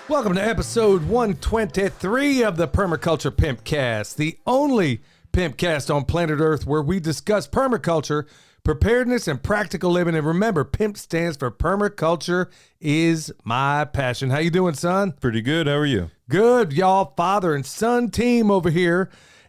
Welcome to episode 123 of the Permaculture PIMPcast, the only PIMPcast on planet Earth where we discuss permaculture, preparedness, and practical living. And remember, PIMP stands for Permaculture is my passion. How you doing, son? Pretty good. How are you? Good, y'all. Father and son team over here,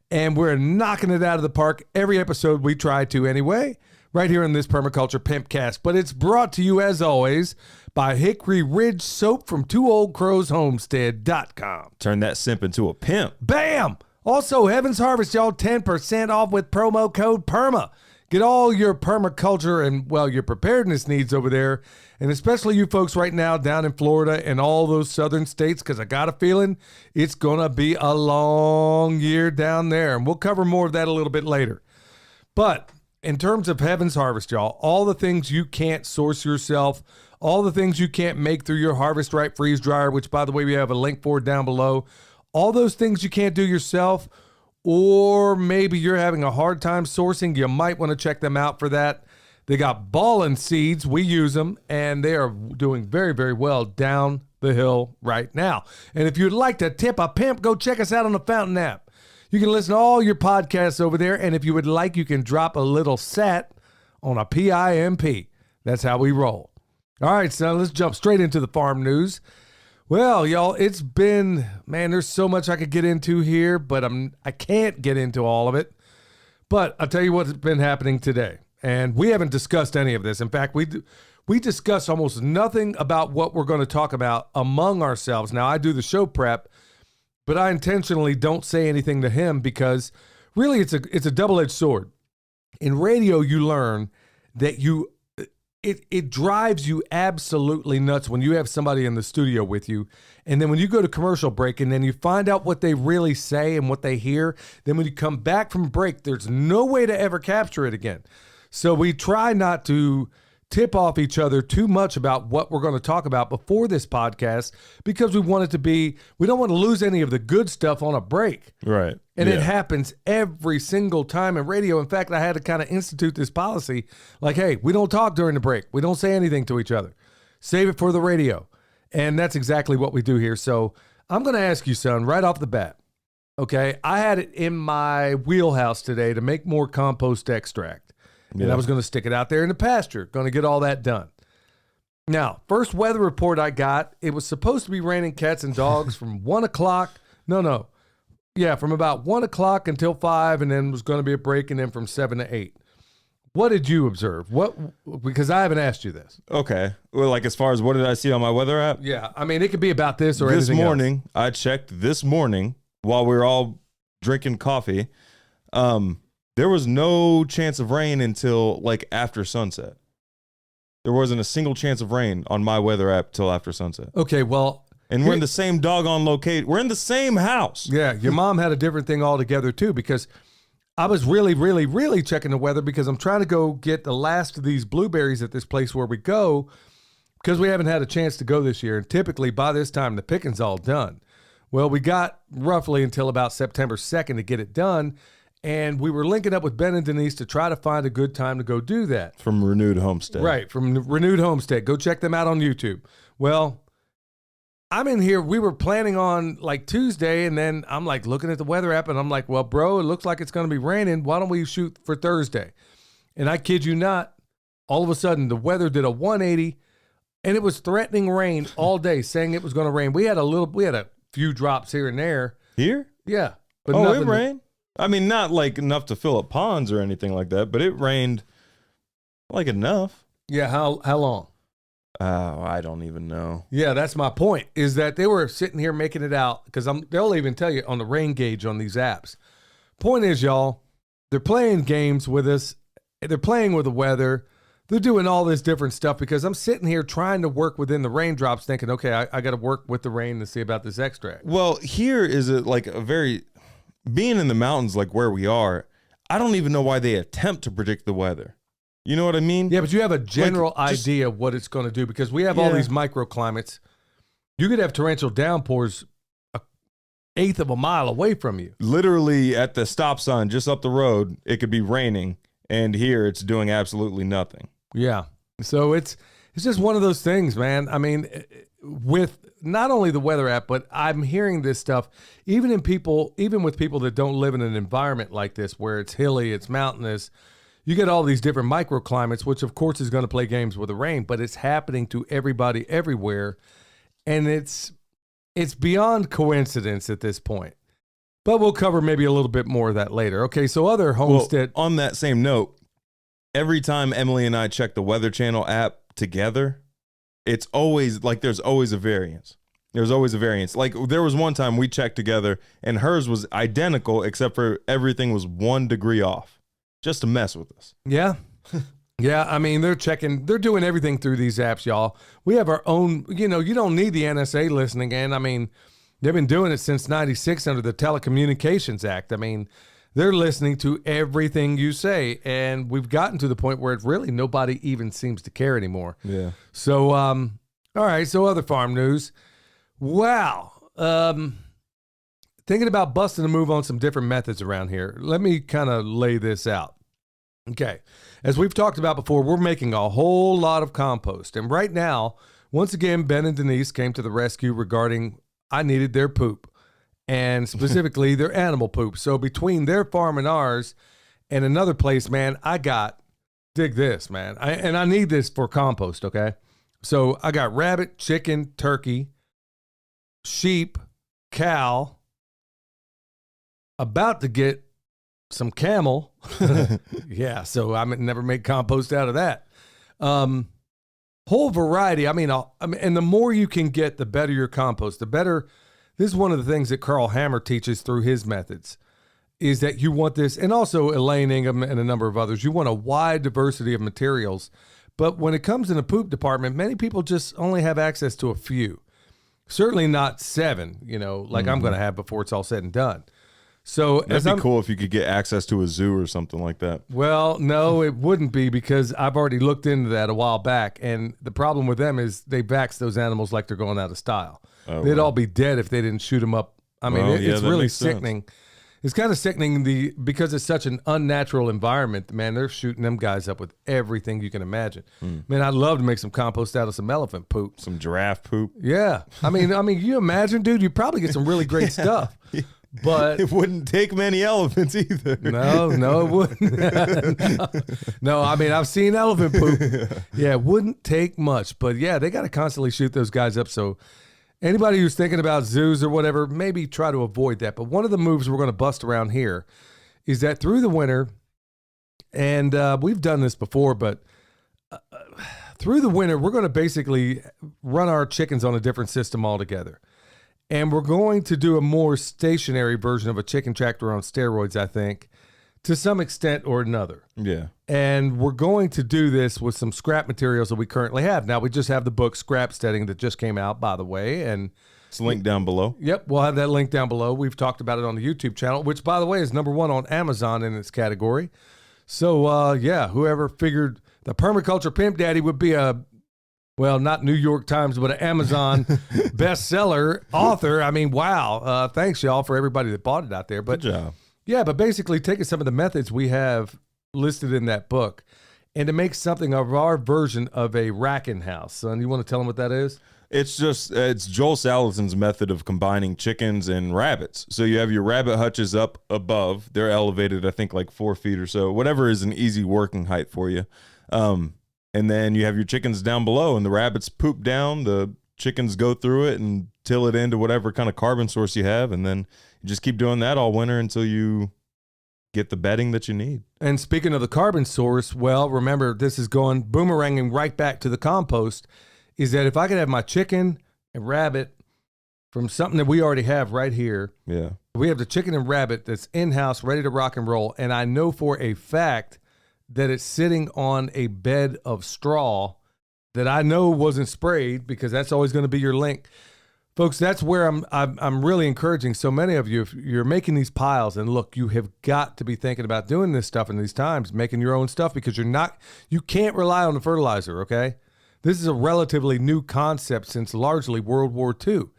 and we're knocking it out of the park every episode we try to anyway, right here in this Permaculture PIMPcast. But it's brought to you, as always, by Hickory Ridge Soap from TwoOldCrowsHomestead.com. Turn that simp into a pimp. Bam! Also, Heaven's Harvest, y'all, 10% off with promo code PERMA. Get all your permaculture and, well, your preparedness needs over there, and especially you folks right now down in Florida and all those southern states, because I got a feeling it's going to be a long year down there, and we'll cover more of that a little bit later. But in terms of Heaven's Harvest, y'all, all the things you can't source yourself, all the things you can't make through your Harvest Right freeze dryer, which, by the way, we have a link for down below, all those things you can't do yourself, or maybe you're having a hard time sourcing, you might want to check them out for that. They got ballin' seeds. We use them, and they are doing very, very well down the hill right now. And if you'd like to tip a pimp, go check us out on the Fountain app. You can listen to all your podcasts over there, and if you would like, you can drop a little sat on a PIMP. That's how we roll. All right, son, let's jump straight into the farm news. Well, y'all, it's been, man, there's so much I could get into here, but I can't get into all of it. But I'll tell you what's been happening today. And we haven't discussed any of this. In fact, we discuss almost nothing about what we're going to talk about among ourselves. Now, I do the show prep, but I intentionally don't say anything to him because really it's a double-edged sword. In radio, you learn that it drives you absolutely nuts when you have somebody in the studio with you. And then when you go to commercial break and then you find out what they really say and what they hear, then when you come back from break, there's no way to ever capture it again. So we try not to tip off each other too much about what we're going to talk about before this podcast because we don't want to lose any of the good stuff on a break. Right. And It happens every single time in radio. In fact, I had to kind of institute this policy like, hey, we don't talk during the break. We don't say anything to each other. Save it for the radio. And that's exactly what we do here. So I'm going to ask you, son, right off the bat. Okay. I had it in my wheelhouse today to make more compost extract. And I was going to stick it out there in the pasture, going to get all that done. Now, first weather report I got, it was supposed to be raining cats and dogs from 1 o'clock. No. Yeah, from about 1 o'clock until 5, and then was going to be a break, and then from 7 to 8. What did you observe? Because I haven't asked you this. Okay. Well, like as far as what did I see on my weather app? Yeah, I mean, it could be about this or anything else. This morning, I checked this morning while we were all drinking coffee. There was no chance of rain until like after sunset. There wasn't a single chance of rain on my weather app till after sunset. Okay, well. And we're in the same doggone location. We're in the same house. Yeah, your mom had a different thing altogether too, because I was really, really, really checking the weather because I'm trying to go get the last of these blueberries at this place where we go because we haven't had a chance to go this year. And typically by this time, the picking's all done. Well, we got roughly until about September 2nd to get it done. And we were linking up with Ben and Denise to try to find a good time to go do that. From Renewed Homestead. Right, from Renewed Homestead. Go check them out on YouTube. Well, I'm in here. We were planning on like Tuesday, and then I'm like looking at the weather app, and I'm like, well, bro, it looks like it's going to be raining. Why don't we shoot for Thursday? And I kid you not, all of a sudden the weather did a 180, and it was threatening rain all day, saying it was going to rain. We had a few drops here and there. Here? Yeah. But it rained? I mean, not like enough to fill up ponds or anything like that, but it rained like enough. Yeah, how long? I don't even know. Yeah, that's my point, is that they were sitting here making it out, because they'll even tell you on the rain gauge on these apps. Point is, y'all, they're playing games with us. They're playing with the weather. They're doing all this different stuff because I'm sitting here trying to work within the raindrops thinking, okay, I got to work with the rain to see about this extract. Well, here is being in the mountains like where we are, I don't even know why they attempt to predict the weather. You know what I mean? Yeah, but you have a general idea of what it's going to do because we have all these microclimates. You could have torrential downpours an eighth of a mile away from you. Literally at the stop sign just up the road, it could be raining, and here it's doing absolutely nothing. Yeah. So it's It's just one of those things, man. I mean, with not only the weather app, but I'm hearing this stuff even with people that don't live in an environment like this where it's hilly, it's mountainous. You get all these different microclimates, which of course is going to play games with the rain, but it's happening to everybody everywhere. And it's beyond coincidence at this point. But we'll cover maybe a little bit more of that later. Okay, so other homestead. Well, on that same note, every time Emily and I check the Weather Channel app together, it's always like there's always a variance. There's always a variance. Like there was one time we checked together and hers was identical except for everything was 1 degree off just to mess with us. Yeah. Yeah, I mean, they're doing everything through these apps, y'all. We have our own, you don't need the NSA listening in. I mean, they've been doing it since 96 under the Telecommunications Act. I mean, they're listening to everything you say, and we've gotten to the point where it's really nobody even seems to care anymore. Yeah. So, all right, so other farm news. Wow. Thinking about busting a move on some different methods around here. Let me kind of lay this out. Okay. As we've talked about before, we're making a whole lot of compost. And right now, once again, Ben and Denise came to the rescue regarding I needed their poop, and specifically their animal poop. So between their farm and ours and another place, man, dig this, man. I need this for compost, okay? So I got rabbit, chicken, turkey, sheep, cow, about to get some camel. Yeah, so I never make compost out of that. Whole variety. I mean, and the more you can get, the better your compost, the better. This is one of the things that Carl Hammer teaches through his methods, is that you want this, and also Elaine Ingham and a number of others, you want a wide diversity of materials. But when it comes in the poop department, many people just only have access to a few. Certainly not 7, like I'm going to have before it's all said and done. So that'd be cool if you could get access to a zoo or something like that. Well, no, it wouldn't be, because I've already looked into that a while back, and the problem with them is they vax those animals like they're going out of style. They'd all be dead if they didn't shoot them up. I mean, it's really sickening. Sense. It's kind of sickening because it's such an unnatural environment. Man, they're shooting them guys up with everything you can imagine. Man, I'd love to make some compost out of some elephant poop, some giraffe poop. Yeah, I mean, you imagine, dude, you probably get some really great stuff. But it wouldn't take many elephants either. No, it wouldn't. No, I mean, I've seen elephant poop. Yeah, it wouldn't take much. But yeah, they got to constantly shoot those guys up. So anybody who's thinking about zoos or whatever, maybe try to avoid that. But one of the moves we're going to bust around here is that through the winter, and we've done this before, but through the winter, we're going to basically run our chickens on a different system altogether. And we're going to do a more stationary version of a chicken tractor on steroids, I think, to some extent or another. Yeah. And we're going to do this with some scrap materials that we currently have. Now, we just have the book Scrap Steading that just came out, by the way. And it's linked down below. Yep, we'll have that link down below. We've talked about it on the YouTube channel, which, by the way, is #1 on Amazon in its category. So, yeah, whoever figured the Permaculture Pimp Daddy would be not New York Times, but an Amazon bestseller author. I mean, wow. Thanks, y'all, for everybody that bought it out there. But good job. Yeah, but basically taking some of the methods we have listed in that book and to make something of our version of a racking house. Son, you want to tell them what that is? It's Joel Salatin's method of combining chickens and rabbits. So you have your rabbit hutches up above. They're elevated, I think, like 4 feet or so, whatever is an easy working height for you. And then you have your chickens down below, and the rabbits poop down. The chickens go through it and till it into whatever kind of carbon source you have. And then you just keep doing that all winter until you get the bedding that you need. And speaking of the carbon source, well, remember, this is going boomeranging right back to the compost, is that if I could have my chicken and rabbit from something that we already have right here. Yeah. We have the chicken and rabbit that's in-house, ready to rock and roll. And I know for a fact that it's sitting on a bed of straw that I know wasn't sprayed, because that's always going to be your link. Folks, that's where I'm really encouraging so many of you, if you're making these piles, and look, you have got to be thinking about doing this stuff in these times, making your own stuff, because you can't rely on the fertilizer, okay? This is a relatively new concept since largely World War II.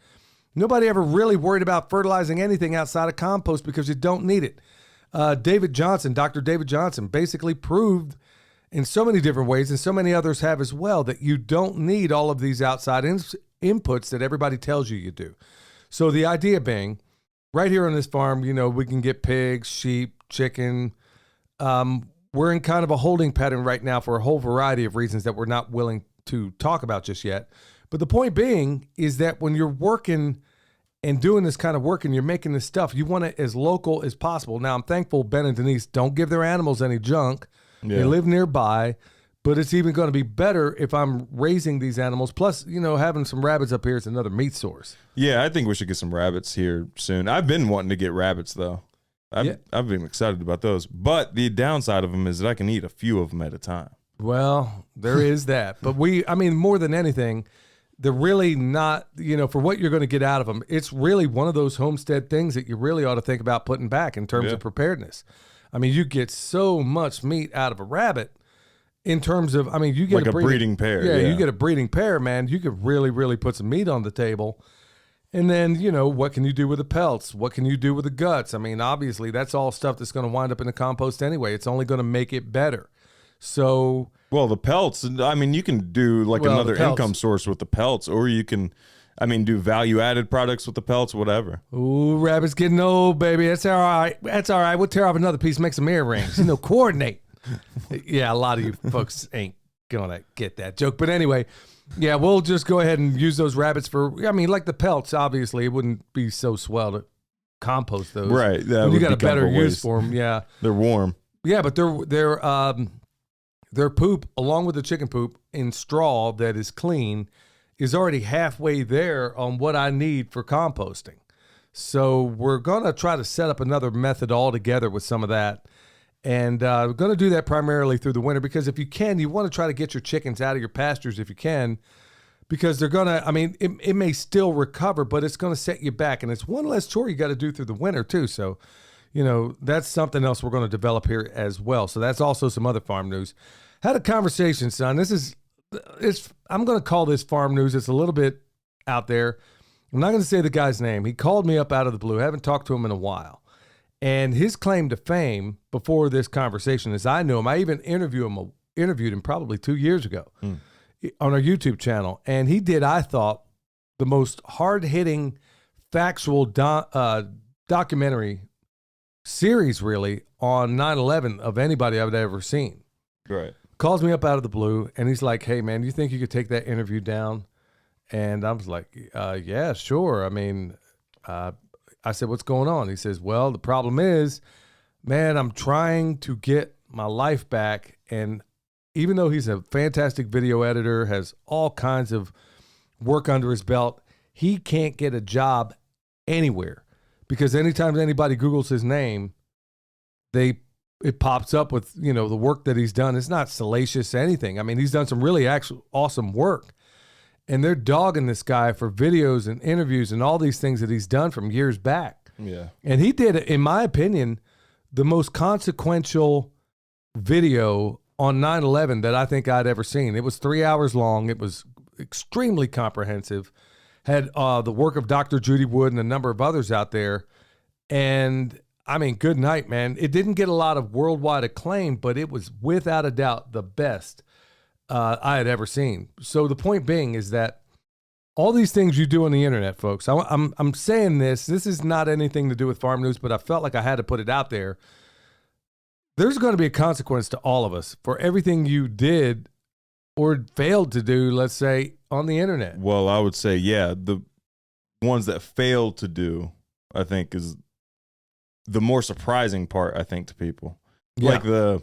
Nobody ever really worried about fertilizing anything outside of compost because you don't need it. Dr. David Johnson basically proved in so many different ways, and so many others have as well, that you don't need all of these outside inputs that everybody tells you do. So the idea being, right here on this farm, we can get pigs, sheep, chicken. We're in kind of a holding pattern right now for a whole variety of reasons that we're not willing to talk about just yet. But the point being is that when you're working and doing this kind of work and you're making this stuff, you want it as local as possible. Now, I'm thankful Ben and Denise don't give their animals any junk. Yeah. They live nearby, but it's even going to be better if I'm raising these animals. Plus, having some rabbits up here is another meat source. Yeah, I think we should get some rabbits here soon. I've been wanting to get rabbits, though. I've been excited about those. But the downside of them is that I can eat a few of them at a time. Well, there is that. But more than anything, they're really not, for what you're going to get out of them, it's really one of those homestead things that you really ought to think about putting back in terms of preparedness. You get so much meat out of a rabbit in terms of, you get like a breeding pair. Yeah, you get a breeding pair, man. You could really, really put some meat on the table. And then, what can you do with the pelts? What can you do with the guts? Obviously, that's all stuff that's going to wind up in the compost anyway. It's only going to make it better. So, well, the pelts, you can do another income source with the pelts, or you can, do value-added products with the pelts, whatever. Ooh, rabbit's getting old, baby. That's all right. That's all right. We'll tear off another piece, make some earrings. Coordinate. Yeah, a lot of you folks ain't going to get that joke. But anyway, yeah, we'll just go ahead and use those rabbits for, like the pelts, obviously. It wouldn't be so swell to compost those. Right. You got a better use for them, yeah. They're warm. Yeah, but their poop, along with the chicken poop, in straw that is clean, is already halfway there on what I need for composting. So we're going to try to set up another method altogether with some of that. And we're going to do that primarily through the winter, because if you can, you want to try to get your chickens out of your pastures if you can, because they're going to, it may still recover, but it's going to set you back. And it's one less chore you got to do through the winter too. So, that's something else we're going to develop here as well. So that's also some other farm news. Had a conversation, son. I'm going to call this farm news. It's a little bit out there. I'm not going to say the guy's name. He called me up out of the blue. I haven't talked to him in a while. And his claim to fame before this conversation is I knew him. I even interviewed him probably 2 years ago on our YouTube channel. And he did, I thought, the most hard-hitting, factual documentary series, really, on 9/11 of anybody I've ever seen. Right. Calls me up out of the blue, and he's like, hey, man, you think you could take that interview down? And I was like, yeah, sure. I said, what's going on? He says, well, the problem is, man, I'm trying to get my life back. And even though he's a fantastic video editor, has all kinds of work under his belt, he can't get a job anywhere, because anytime anybody Googles his name, it pops up with, the work that he's done. It's not salacious anything. He's done some really awesome work. And they're dogging this guy for videos and interviews and all these things that he's done from years back. Yeah. And he did, in my opinion, the most consequential video on 9/11 that I think I'd ever seen. It was 3 hours long. It was extremely comprehensive. Had the work of Dr. Judy Wood and a number of others out there. And good night, man. It didn't get a lot of worldwide acclaim, but it was without a doubt the best I had ever seen. So the point being is that all these things you do on the internet, folks, I'm saying this is not anything to do with farm news, but I felt like I had to put it out there. There's going to be a consequence to all of us for everything you did or failed to do, let's say, on the internet. Well, I would say, yeah, the ones that failed to do, I think, is the more surprising part, I think, to people. Yeah.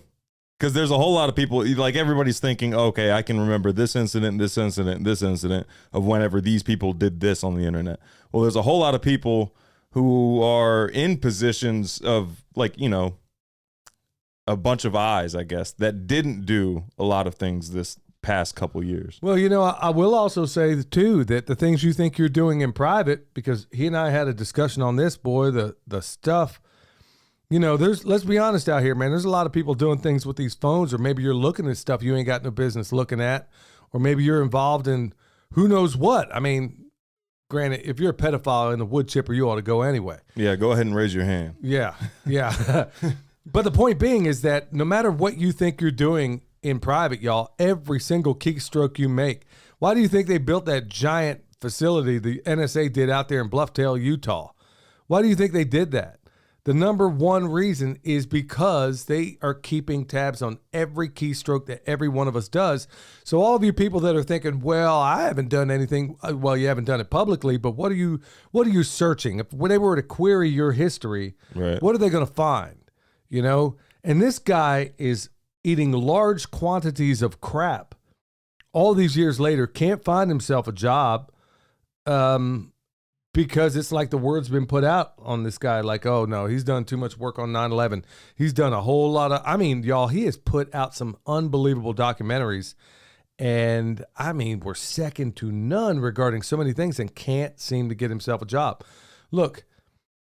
Because there's a whole lot of people, everybody's thinking, okay, I can remember this incident, this incident, this incident of whenever these people did this on the internet. Well, there's a whole lot of people who are in positions of, a bunch of eyes, I guess, that didn't do a lot of things this past couple years. Well, I will also say, too, that the things you think you're doing in private, because he and I had a discussion on this, boy, the stuff. Let's be honest out here, man. There's a lot of people doing things with these phones, or maybe you're looking at stuff you ain't got no business looking at, or maybe you're involved in who knows what. Granted, if you're a pedophile in the wood chipper, you ought to go anyway. Yeah, go ahead and raise your hand. Yeah. But the point being is that no matter what you think you're doing in private, y'all, every single keystroke you make. Why do you think they built that giant facility the NSA did out there in Bluffdale, Utah? Why do you think they did that? The number one reason is because they are keeping tabs on every keystroke that every one of us does. So all of you people that are thinking, well, I haven't done anything. Well, you haven't done it publicly, but what are you searching? When they were to query your history, Right. what are they going to find? You know? And this guy is eating large quantities of crap all these years later, can't find himself a job. Because it's like the word's been put out on this guy, like, oh, no, he's done too much work on 9/11. He's done a whole lot of, I mean, y'all, he has put out some unbelievable documentaries. And, I mean, we're second to none regarding so many things and can't seem to get himself a job. Look,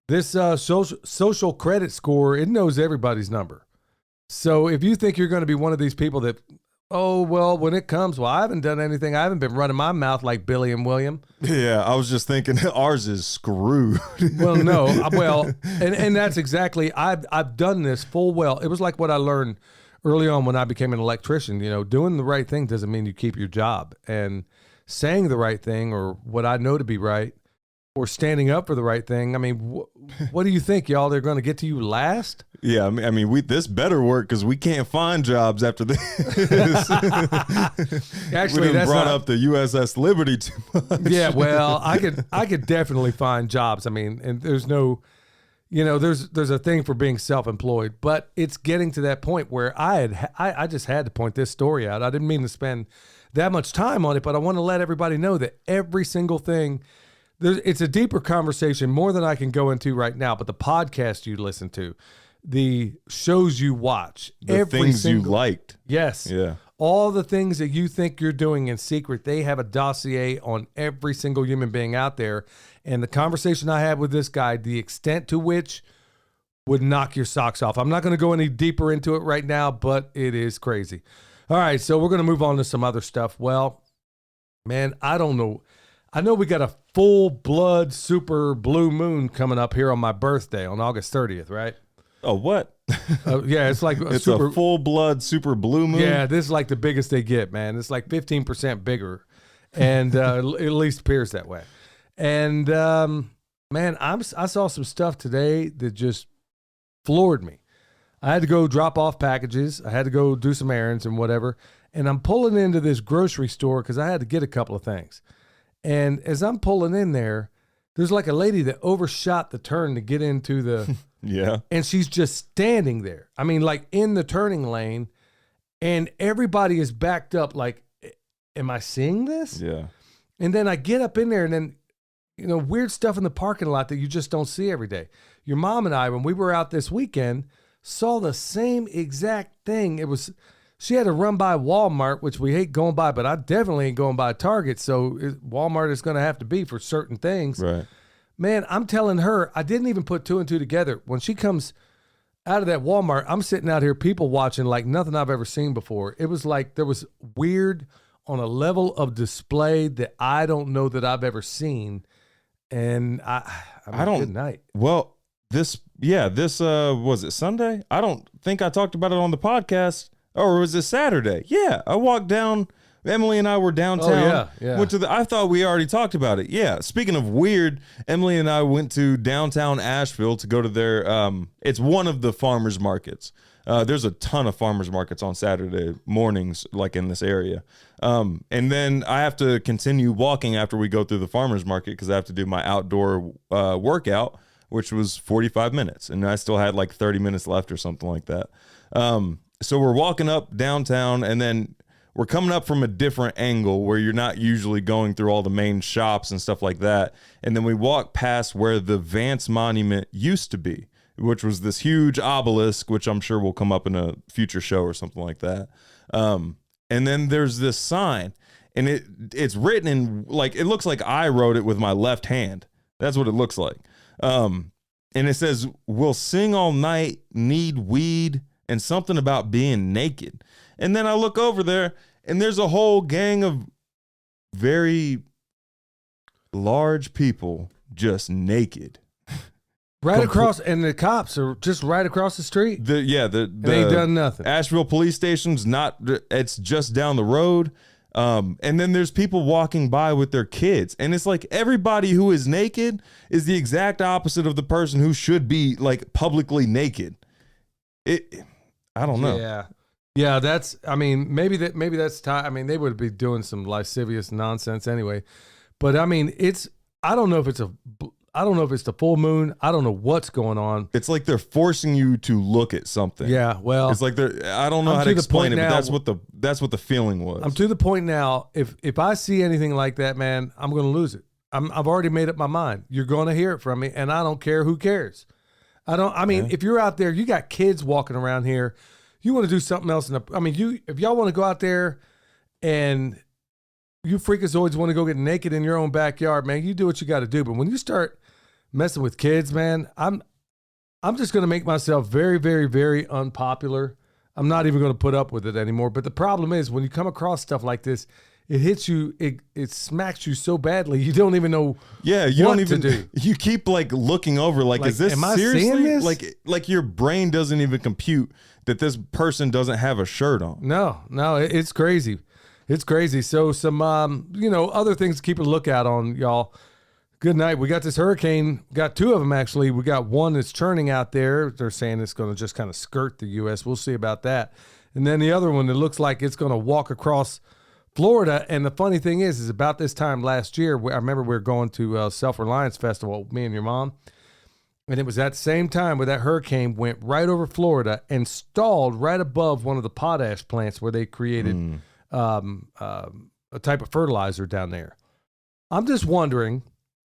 this social credit score, it knows everybody's number. So if you think you're going to be one of these people that, oh, well, when it comes, well, I haven't done anything. I haven't been running my mouth like Billy and William. Yeah, I was just thinking ours is screwed. Well, no. Well, and that's exactly, I've done this full well. It was like what I learned early on when I became an electrician. You know, doing the right thing doesn't mean you keep your job. And saying the right thing or what I know to be right or standing up for the right thing, I mean, what do you think, y'all? They're going to get to you last? Yeah, I mean, this better work because we can't find jobs after this. Actually, we that's brought not, up the USS Liberty too much. Yeah, well, I could definitely find jobs. I mean, and there's no, you know, there's a thing for being self-employed, but it's getting to that point where I just had to point this story out. I didn't mean to spend that much time on it, but I want to let everybody know that every single thing. It's a deeper conversation, more than I can go into right now, but the podcast you listen to, the shows you watch, The things you liked. Yes. Yeah. All the things that you think you're doing in secret, they have a dossier on every single human being out there. And the conversation I had with this guy, the extent to which would knock your socks off. I'm not going to go any deeper into it right now, but it is crazy. All right, so we're going to move on to some other stuff. Well, man, I don't know. I know we got a full-blood super blue moon coming up here on my birthday on August 30th, right? Oh, what? Yeah, it's like It's a full-blood super blue moon? Yeah, this is like the biggest they get, man. It's like 15% bigger, and at least appears that way. And, man, I saw some stuff today that just floored me. I had to go drop off packages. I had to go do some errands and whatever. And I'm pulling into this grocery store because I had to get a couple of things. And as I'm pulling in there, there's like a lady that overshot the turn to get into the... Yeah. And she's just standing there. I mean, like in the turning lane, and everybody is backed up like, am I seeing this? Yeah. And then I get up in there and then, you know, weird stuff in the parking lot that you just don't see every day. Your mom and I, when we were out this weekend, saw the same exact thing. She had to run by Walmart, which we hate going by, but I definitely ain't going by Target. So Walmart is going to have to be for certain things. Right. Man, I'm telling her, I didn't even put two and two together. When she comes out of that Walmart, I'm sitting out here people watching like nothing I've ever seen before. It was like there was weird on a level of display that I don't know that I've ever seen. And I don't. Good night. Well, this was it Sunday? I don't think I talked about it on the podcast. Or was it Saturday? Yeah, I walked down. Emily and I were downtown. Oh, yeah. Went to I thought we already talked about it. Yeah. Speaking of weird, Emily and I went to downtown Asheville to go to their. It's one of the farmers markets. There's a ton of farmers markets on Saturday mornings, like in this area. And then I have to continue walking after we go through the farmers market because I have to do my outdoor workout, which was 45 minutes, and I still had like 30 minutes left or something like that. So we're walking up downtown, and then we're coming up from a different angle where you're not usually going through all the main shops and stuff like that. And then we walk past where the Vance Monument used to be, which was this huge obelisk, which I'm sure will come up in a future show or something like that. And then there's this sign, and it's written in, like, it looks like I wrote it with my left hand. That's what it looks like. And it says, "We'll sing all night, need weed, and something about being naked." And then I look over there, and there's a whole gang of very large people just naked. Right across, and the cops are just right across the street. The They ain't done nothing. Asheville police station's not. It's just down the road. And then there's people walking by with their kids, and it's like everybody who is naked is the exact opposite of the person who should be like publicly naked. I don't know. Yeah. That's. I mean, maybe that's time. I mean, they would be doing some lascivious nonsense anyway. But I mean, I don't know if it's the full moon. I don't know what's going on. It's like they're forcing you to look at something. Yeah, well, it's like I don't know how to explain it, but that's what the feeling was. I'm to the point now. If I see anything like that, man, I'm going to lose it. I've already made up my mind. You're going to hear it from me, and I don't care. Who cares? If you're out there, you got kids walking around here. You want to do something else. If y'all want to go out there and you freakazoids want to go get naked in your own backyard, man, you do what you got to do. But when you start messing with kids, man, I'm just going to make myself very, very, very unpopular. I'm not even going to put up with it anymore. But the problem is when you come across stuff like this, it hits you, it smacks you so badly, you don't even know to do. You keep like looking over like is this am I seriously? Seeing this? Like your brain doesn't even compute that this person doesn't have a shirt on. No, it's crazy. It's crazy. So some, other things to keep a lookout on, y'all. Good night. We got this hurricane. Got two of them, actually. We got one that's churning out there. They're saying it's going to just kind of skirt the U.S. We'll see about that. And then the other one that looks like it's going to walk across Florida. And the funny thing is about this time last year, I remember we were going to Self-Reliance Festival, me and your mom. And it was at the same time where that hurricane went right over Florida and stalled right above one of the potash plants where they created a type of fertilizer down there. I'm just wondering,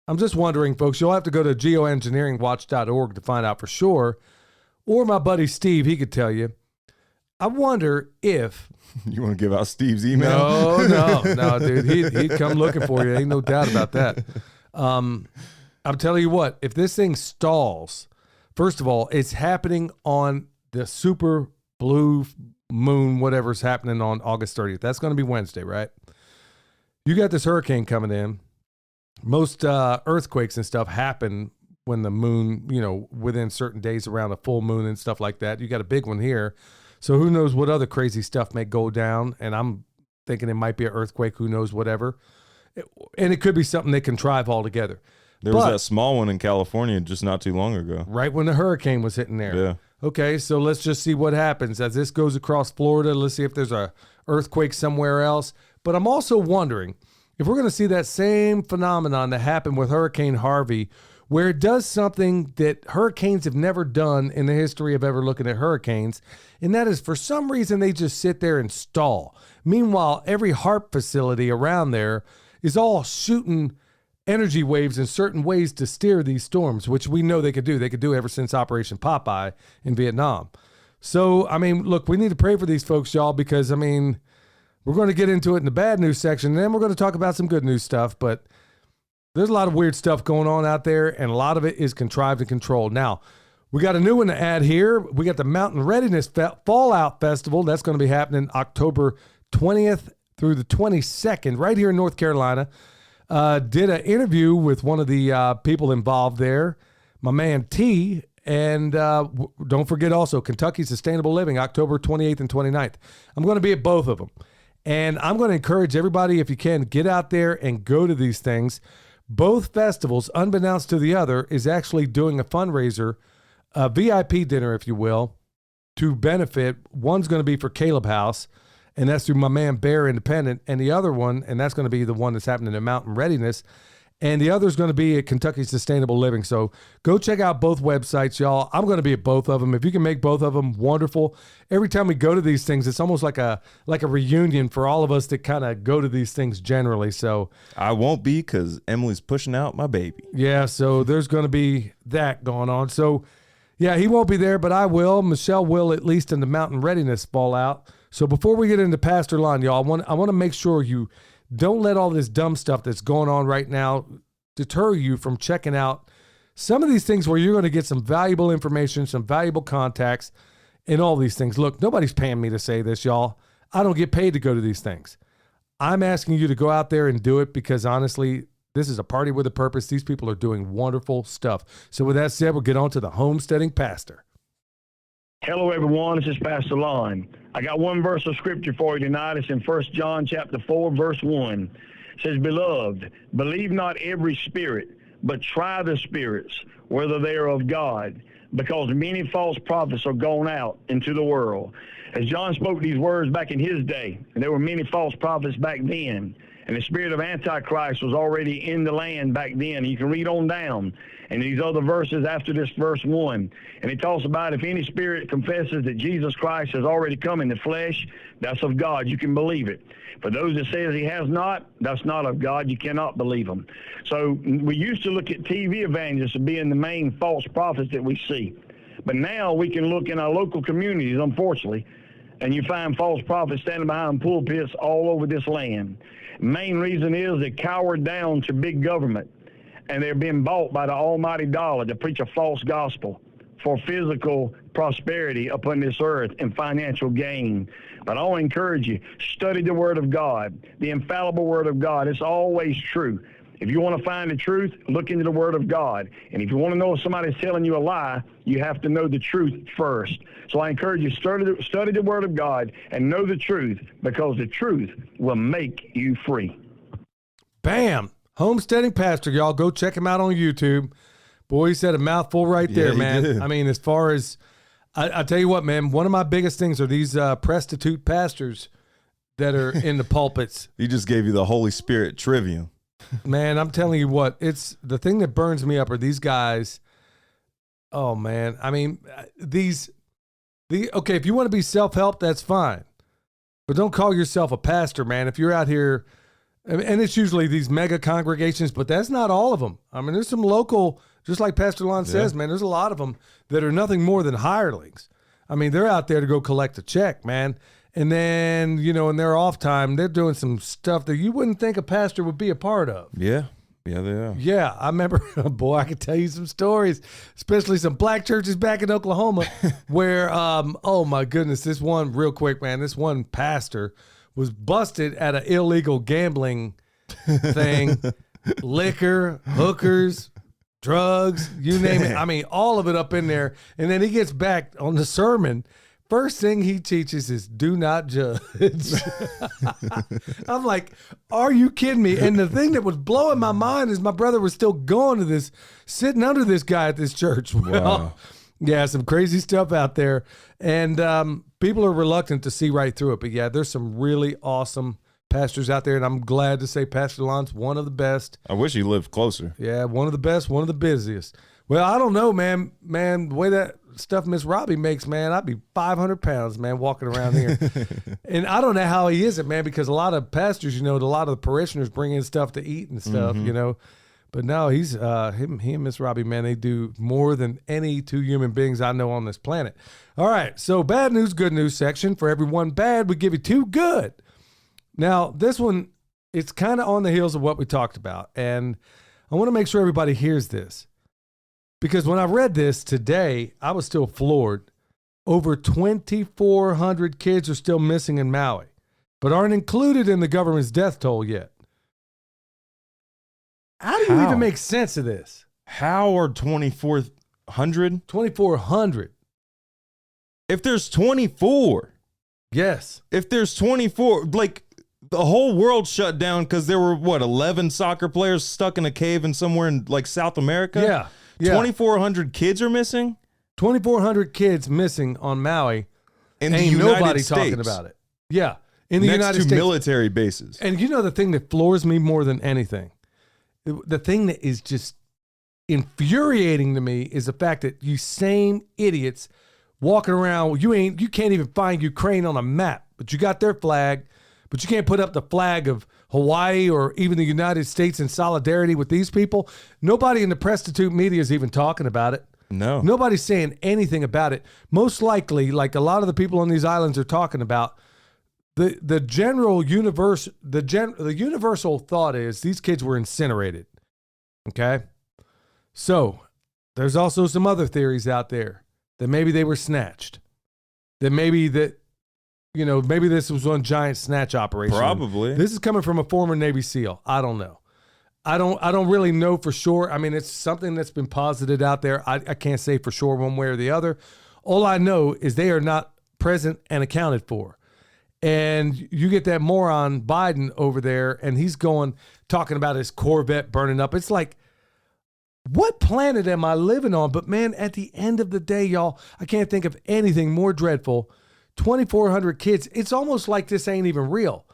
folks, you'll have to go to geoengineeringwatch.org to find out for sure. Or my buddy Steve, he could tell you. I wonder if... You want to give out Steve's email? No, dude. He'd come looking for you. Ain't no doubt about that. I'm telling you what, if this thing stalls, first of all, it's happening on the super blue moon, whatever's happening on August 30th. That's going to be Wednesday, right? You got this hurricane coming in. Most earthquakes and stuff happen when the moon, within certain days around a full moon and stuff like that. You got a big one here. So who knows what other crazy stuff may go down. And I'm thinking it might be an earthquake. Who knows, whatever. And it could be something they contrive altogether. There was that small one in California just not too long ago. Right when the hurricane was hitting there. Yeah. Okay, so let's just see what happens as this goes across Florida. Let's see if there's a earthquake somewhere else. But I'm also wondering if we're going to see that same phenomenon that happened with Hurricane Harvey, where it does something that hurricanes have never done in the history of ever looking at hurricanes, and that is for some reason they just sit there and stall. Meanwhile, every HARP facility around there is all shooting energy waves in certain ways to steer these storms, which we know they could do. They could do ever since Operation Popeye in Vietnam. So, look, we need to pray for these folks, y'all, because, we're going to get into it in the bad news section, and then we're going to talk about some good news stuff, but there's a lot of weird stuff going on out there, and a lot of it is contrived and controlled. Now, we got a new one to add here. We got the Mountain Readiness Fallout Festival. That's going to be happening October 20th through the 22nd right here in North Carolina. Did an interview with one of the people involved there, my man T, and don't forget also Kentucky Sustainable Living, October 28th and 29th. I'm going to be at both of them. And I'm going to encourage everybody, if you can, get out there and go to these things. Both festivals, unbeknownst to the other, is actually doing a fundraiser, a VIP dinner, if you will, to benefit. One's going to be for Caleb House, and that's through my man Bear Independent. And the other one, and that's going to be the one that's happening in Mountain Readiness. And the other is going to be at Kentucky Sustainable Living. So go check out both websites, y'all. I'm going to be at both of them. If you can make both of them, wonderful. Every time we go to these things, it's almost like a reunion for all of us that kind of go to these things generally. So I won't be because Emily's pushing out my baby. Yeah, so there's going to be that going on. So, yeah, he won't be there, but I will. Michelle will, at least in the Mountain Readiness Fallout. So before we get into Pastor Lon, y'all, I want to make sure you don't let all this dumb stuff that's going on right now deter you from checking out some of these things where you're going to get some valuable information, some valuable contacts, and all these things. Look, nobody's paying me to say this, y'all. I don't get paid to go to these things. I'm asking you to go out there and do it because, honestly, This is a party with a purpose. These people are doing wonderful stuff. So with that said, we'll get on to the homesteading pastor. Hello, everyone. This is Pastor Lon. I got one verse of scripture for you tonight. It's in 1 John chapter 4, verse 1. It says, Beloved, believe not every spirit, but try the spirits, whether they are of God, because many false prophets are gone out into the world. As John spoke these words back in his day, and there were many false prophets back then, and the spirit of Antichrist was already in the land back then. You can read on down and these other verses after this verse 1. And it talks about if any spirit confesses that Jesus Christ has already come in the flesh, that's of God. You can believe it. For those that says he has not, that's not of God. You cannot believe them. So we used to look at TV evangelists as being the main false prophets that we see. But now we can look in our local communities, unfortunately, and you find false prophets standing behind pulpits all over this land. Main reason is they cowered down to big government, and they're being bought by the almighty dollar to preach a false gospel for physical prosperity upon this earth and financial gain. But I want to encourage you, study the Word of God, the infallible Word of God. It's always true. If you want to find the truth, look into the Word of God. And if you want to know if somebody's telling you a lie, you have to know the truth first. So I encourage you, study the Word of God and know the truth, because the truth will make you free. Bam! Homesteading pastor, y'all. Go check him out on YouTube. Boy, he said a mouthful right there, man. Did. I mean, as far as, I tell you what, man, one of my biggest things are these prostitute pastors that are in the pulpits. He just gave you the Holy Spirit trivium. Man, I'm telling you what, it's the thing that burns me up are these guys. Oh man. I mean, okay, if you want to be self-help, that's fine, but don't call yourself a pastor, man. If you're out here, and it's usually these mega congregations, but that's not all of them. I mean, there's some local, just like Pastor Lon says, man, there's a lot of them that are nothing more than hirelings. I mean, they're out there to go collect a check, man. And then, you know, in their off time, they're doing some stuff that you wouldn't think a pastor would be a part of. Yeah. Yeah, they are. Yeah, I remember, boy, I could tell you some stories, especially some black churches back in Oklahoma where, oh my goodness, this one, real quick, man, this one pastor was busted at an illegal gambling thing, liquor, hookers, drugs, you name it. I mean, all of it up in there. And then he gets back on the sermon. First thing he teaches is do not judge. I'm like, are you kidding me? And the thing that was blowing my mind is my brother was still going to this, sitting under this guy at this church. Well, Wow. yeah, some crazy stuff out there. And people are reluctant to see right through it. But yeah, there's some really awesome pastors out there. And I'm glad to say Pastor Lon's one of the best. I wish he lived closer. Yeah, one of the best, one of the busiest. Well, I don't know, man. Man, the way that stuff Miss Robbie makes, man, I'd be 500 pounds, man, walking around here. And I don't know how he is it, man, because a lot of pastors, you know, a lot of the parishioners bring in stuff to eat and stuff, you know. But no, he and Miss Robbie, man, they do more than any two human beings I know on this planet. All right, so bad news, good news section. For every one bad, we give you two good. Now, this one, it's kind of on the heels of what we talked about. And I want to make sure everybody hears this. Because when I read this today, I was still floored. Over 2,400 kids are still missing in Maui, but aren't included in the government's death toll yet. How do you even make sense of this? How are 2,400? 2,400. If there's 24. Yes. If there's 24, like the whole world shut down because there were, 11 soccer players stuck in a cave in somewhere in like South America? Yeah. 2,400 kids are missing? 2,400 kids missing on Maui. And ain't United nobody States. talking about it. Yeah. In the Next United to States. military bases. And you know the thing that floors me more than anything? The thing that is just infuriating to me is the fact that you same idiots walking around, you can't even find Ukraine on a map, but you got their flag, but you can't put up the flag of Hawaii or even the United States in solidarity with these people. Nobody in the prostitute media is even talking about it. No. Nobody's saying anything about it. Most likely, like a lot of the people on these islands are talking about, the universal thought is these kids were incinerated. Okay? So, there's also some other theories out there that maybe they were snatched. Maybe this was one giant snatch operation. Probably. This is coming from a former Navy SEAL. I don't know. I don't really know for sure. I mean, it's something that's been posited out there. I can't say for sure one way or the other. All I know is they are not present and accounted for. And you get that moron Biden over there, and he's talking about his Corvette burning up. It's like, what planet am I living on? But man, at the end of the day, y'all, I can't think of anything more dreadful. 2,400 kids. It's almost like this ain't even real.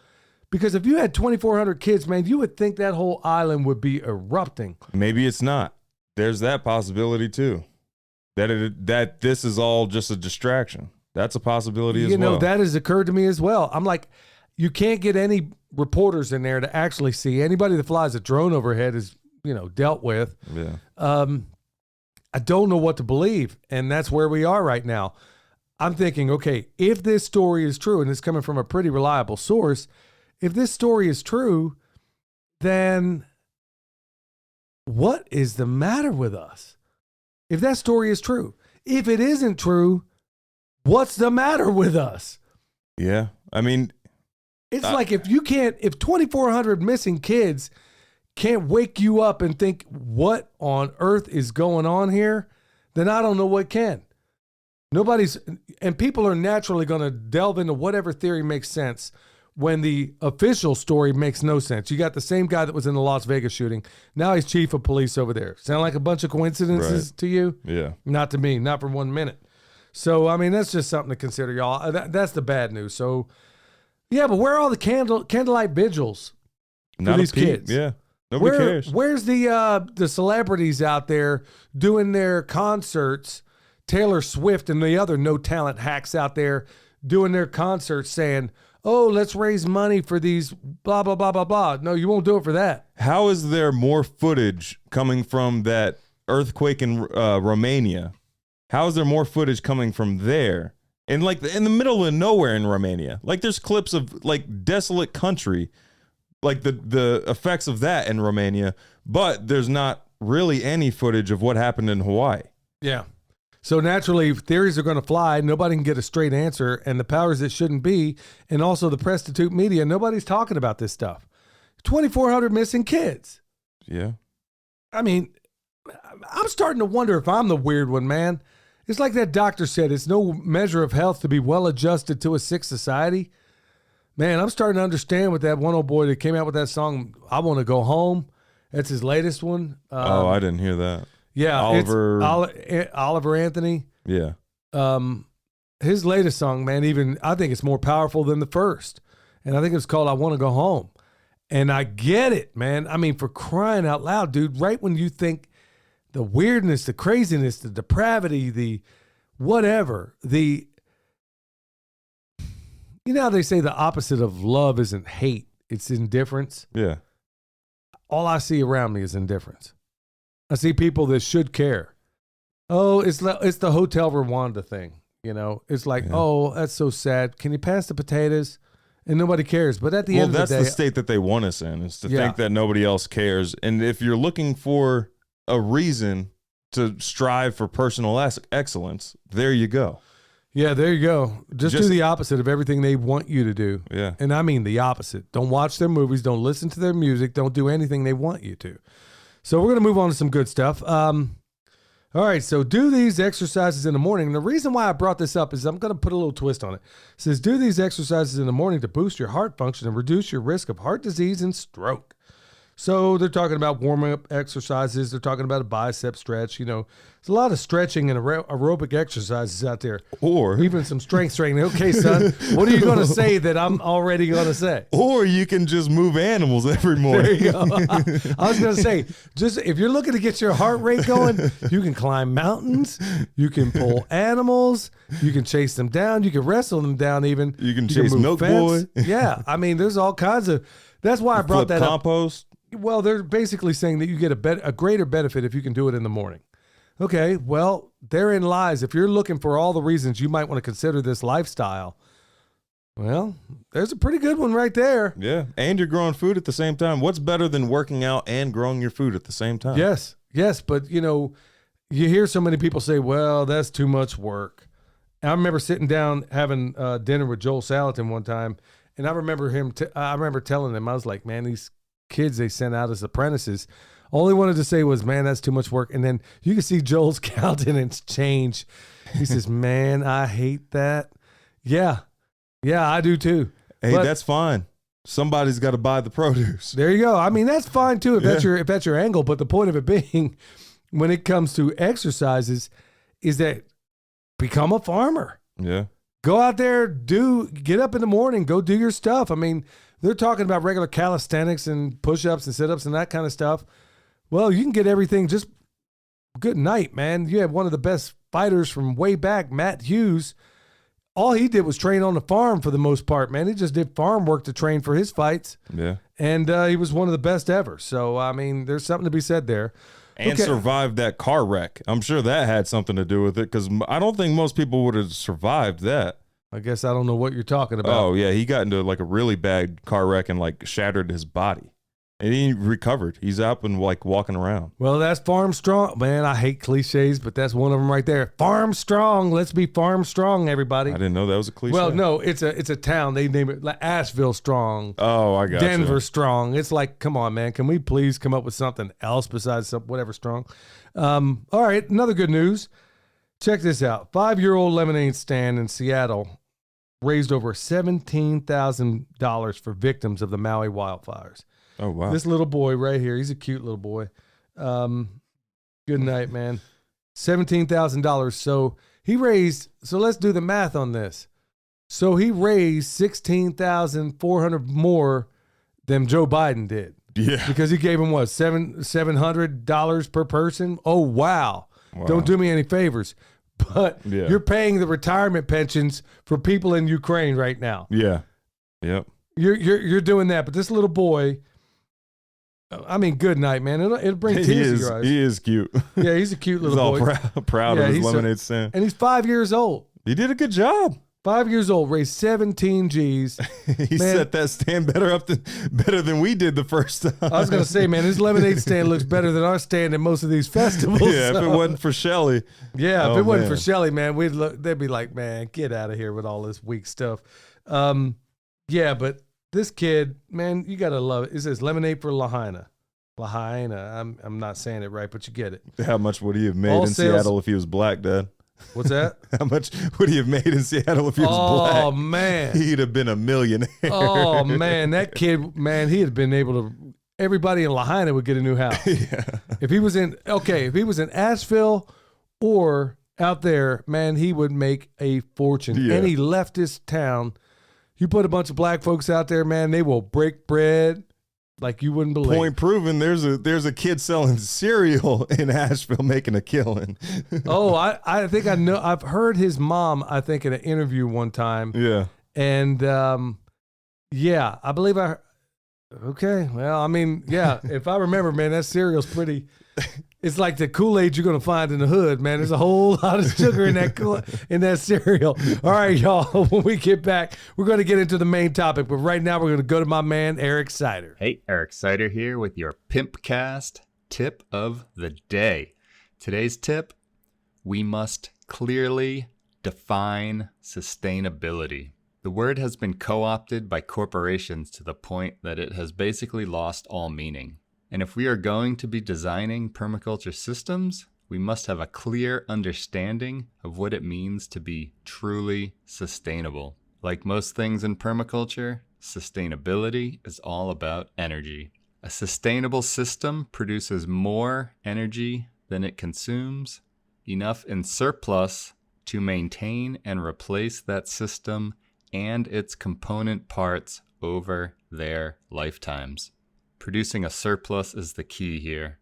Because if you had 2,400 kids, man, you would think that whole island would be erupting. Maybe it's not. There's that possibility too. That this is all just a distraction. That's a possibility as well. You know, that has occurred to me as well. I'm like, you can't get any reporters in there to actually see. Anybody that flies a drone overhead is, dealt with. Yeah. I don't know what to believe. And that's where we are right now. I'm thinking, okay, if this story is true, and it's coming from a pretty reliable source, if this story is true, then what is the matter with us? If that story is true. If it isn't true, what's the matter with us? Yeah. I mean, it's like if 2,400 missing kids can't wake you up and think, what on earth is going on here? Then I don't know what can. And people are naturally going to delve into whatever theory makes sense when the official story makes no sense. You got the same guy that was in the Las Vegas shooting. Now he's chief of police over there. Sound like a bunch of coincidences to you? Yeah. Not to me, not for 1 minute. So, I mean, that's just something to consider, y'all. That's the bad news. So, yeah, but where are all the candlelight vigils for these kids? Yeah. Nobody cares. Where's the celebrities out there doing their concerts? Taylor Swift and the other no-talent hacks out there doing their concerts saying, oh, let's raise money for these blah, blah, blah, blah, blah. No, you won't do it for that. How is there more footage coming from that earthquake in Romania? How is there more footage coming from there? And like in the middle of nowhere in Romania. Like there's clips of like desolate country, like the effects of that in Romania, but there's not really any footage of what happened in Hawaii. Yeah. So naturally, theories are going to fly. Nobody can get a straight answer. And the powers that shouldn't be, and also the prostitute media, nobody's talking about this stuff. 2,400 missing kids. Yeah. I mean, I'm starting to wonder if I'm the weird one, man. It's like that doctor said, it's no measure of health to be well adjusted to a sick society. Man, I'm starting to understand with that one old boy that came out with that song, I Want to Go Home. That's his latest one. I didn't hear that. Yeah, Oliver Anthony. Yeah. His latest song, man, I think it's more powerful than the first. And I think it's called I Want to Go Home. And I get it, man. I mean, for crying out loud, dude, right when you think the weirdness, the craziness, the depravity, the whatever, you know how they say the opposite of love isn't hate, it's indifference? Yeah. All I see around me is indifference. I see people that should care. Oh, it's the Hotel Rwanda thing, It's like, oh, that's so sad. Can you pass the potatoes? And nobody cares. But at the end of the day, that's the state that they want us in, is to think that nobody else cares. And if you're looking for a reason to strive for personal excellence, there you go. Yeah, there you go. Just do the opposite of everything they want you to do. Yeah. And I mean the opposite. Don't watch their movies. Don't listen to their music. Don't do anything they want you to. So we're going to move on to some good stuff. All right, so do these exercises in the morning. And the reason why I brought this up is I'm going to put a little twist on it. It says, do these exercises in the morning to boost your heart function and reduce your risk of heart disease and stroke. So they're talking about warm-up exercises. They're talking about a bicep stretch. There's a lot of stretching and aerobic exercises out there. Or even some strength training. Okay, son, what are you going to say that I'm already going to say? Or you can just move animals every morning. There you go. I was going to say, just if you're looking to get your heart rate going, you can climb mountains. You can pull animals. You can chase them down. You can wrestle them down even. You can chase Milk Boy. Yeah, I mean, there's all kinds of... That's why I brought that compost. up. Well, they're basically saying that you get a greater benefit if you can do it in the morning. Okay, well, therein lies. If you're looking for all the reasons you might want to consider this lifestyle, well, there's a pretty good one right there. Yeah, and you're growing food at the same time. What's better than working out and growing your food at the same time? Yes, but, you hear so many people say, well, that's too much work. I remember sitting down having dinner with Joel Salatin one time, and I remember I remember telling him, I was like, man, these kids they sent out as apprentices. All he wanted to say was, man, that's too much work. And then you can see Joel's countenance change. He says, man, I hate that. Yeah, I do too. Hey, but that's fine. Somebody's got to buy the produce. there you go. I mean, that's fine too if that's your angle. But the point of it being, when it comes to exercises, is that become a farmer. Yeah. Go out there, get up in the morning, go do your stuff. I mean, they're talking about regular calisthenics and push-ups and sit-ups and that kind of stuff. Well, you can get everything just good night, man. You have one of the best fighters from way back, Matt Hughes. All he did was train on the farm for the most part, man. He just did farm work to train for his fights. Yeah. And he was one of the best ever. So, I mean, there's something to be said there. And survived that car wreck. I'm sure that had something to do with it because I don't think most people would have survived that. I guess I don't know what you're talking about. Oh, yeah. He got into like a really bad car wreck and like shattered his body. And he recovered. He's up and like walking around. Well, that's farm strong. Man, I hate cliches, but that's one of them right there. Farm strong. Let's be farm strong, everybody. I didn't know that was a cliche. Well, no, it's a town. They name it like Asheville strong. Oh, I got Denver strong. It's like, come on, man. Can we please come up with something else besides whatever strong? All right, another good news. Check this out. 5-year-old lemonade stand in Seattle raised over $17,000 for victims of the Maui wildfires. Oh, wow. This little boy right here, he's a cute little boy. Good night, man. $17,000. So let's do the math on this. So he raised $16,400 more than Joe Biden did. Yeah. Because he gave him what, $700 per person? Oh, wow. Don't do me any favors. But you're paying the retirement pensions for people in Ukraine right now. Yeah. Yep. You're doing that. But this little boy, I mean, good night, man. It'll bring tears to your eyes. He is cute. Yeah, he's a cute little boy. He's all proud of his lemonade stand. And he's 5 years old. He did a good job. 5 years old, raised 17 G's. He set that stand better than we did the first time. I was going to say, man, his lemonade stand looks better than our stand at most of these festivals. Yeah, if it wasn't for Shelly. Yeah, if it wasn't for Shelly, man, they'd be like, man, get out of here with all this weak stuff. Yeah, but this kid, man, you got to love it. It says lemonade for Lahaina. Lahaina. I'm not saying it right, but you get it. How much would he have made in Seattle if he was black, Dad? What's that? How much would he have made in Seattle if he was black? Oh, man. He'd have been a millionaire. Oh, man. That kid, man, he had been able to, everybody in Lahaina would get a new house. Yeah. If he was in Asheville or out there, man, he would make a fortune. Yeah. Any leftist town, you put a bunch of black folks out there, man, they will break bread like you wouldn't believe. Point proven. There's a kid selling cereal in Asheville making a killing. Oh, I think I know. I've heard his mom, I think, in an interview one time. Yeah. And yeah, I believe okay. Well, I mean, yeah, if I remember, man, that cereal's pretty. It's like the Kool-Aid you're going to find in the hood, man. There's a whole lot of sugar in that cereal. All right, y'all, when we get back, we're going to get into the main topic. But right now, we're going to go to my man, Eric Sider. Hey, Eric Sider here with your PIMPcast tip of the day. Today's tip, we must clearly define sustainability. The word has been co-opted by corporations to the point that it has basically lost all meaning. And if we are going to be designing permaculture systems, we must have a clear understanding of what it means to be truly sustainable. Like most things in permaculture, sustainability is all about energy. A sustainable system produces more energy than it consumes, enough in surplus to maintain and replace that system and its component parts over their lifetimes. Producing a surplus is the key here.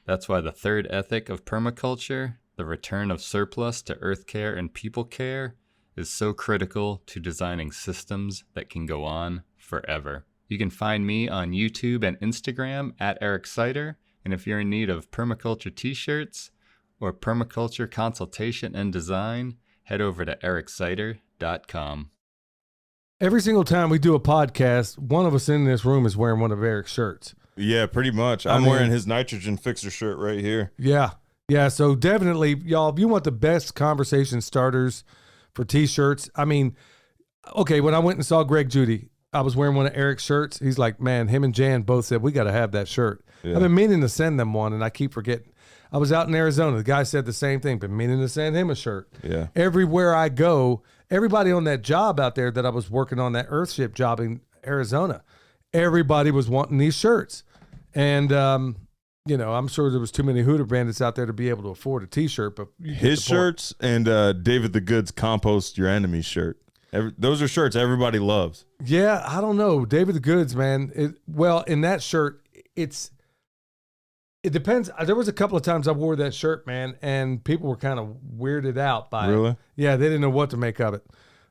That's why the third ethic of permaculture, the return of surplus to earth care and people care, is so critical to designing systems that can go on forever. You can find me on YouTube and Instagram at Eric Sider, and if you're in need of permaculture t-shirts or permaculture consultation and design, head over to ericsider.com. Every single time we do a podcast, one of us in this room is wearing one of Eric's shirts. Yeah, pretty much. I'm wearing his nitrogen fixer shirt right here. Yeah. Yeah. So definitely, y'all, if you want the best conversation starters for t-shirts, I mean, okay, when I went and saw Greg Judy, I was wearing one of Eric's shirts. He's like, man, him and Jan both said, we got to have that shirt. Yeah. I've been meaning to send them one, and I keep forgetting. I was out in Arizona. The guy said the same thing, been meaning to send him a shirt. Yeah. Everywhere I go, everybody on that job out there that I was working on, that Earthship job in Arizona, everybody was wanting these shirts. And, I'm sure there was too many Hooter bandits out there to be able to afford a T-shirt. But his shirts and David the Good's Compost Your Enemy shirt. Those are shirts everybody loves. Yeah, I don't know. David the Goods, man. In that shirt, it depends. There was a couple of times I wore that shirt, man, and people were kind of weirded out by Really? it. Yeah, they didn't know what to make of it.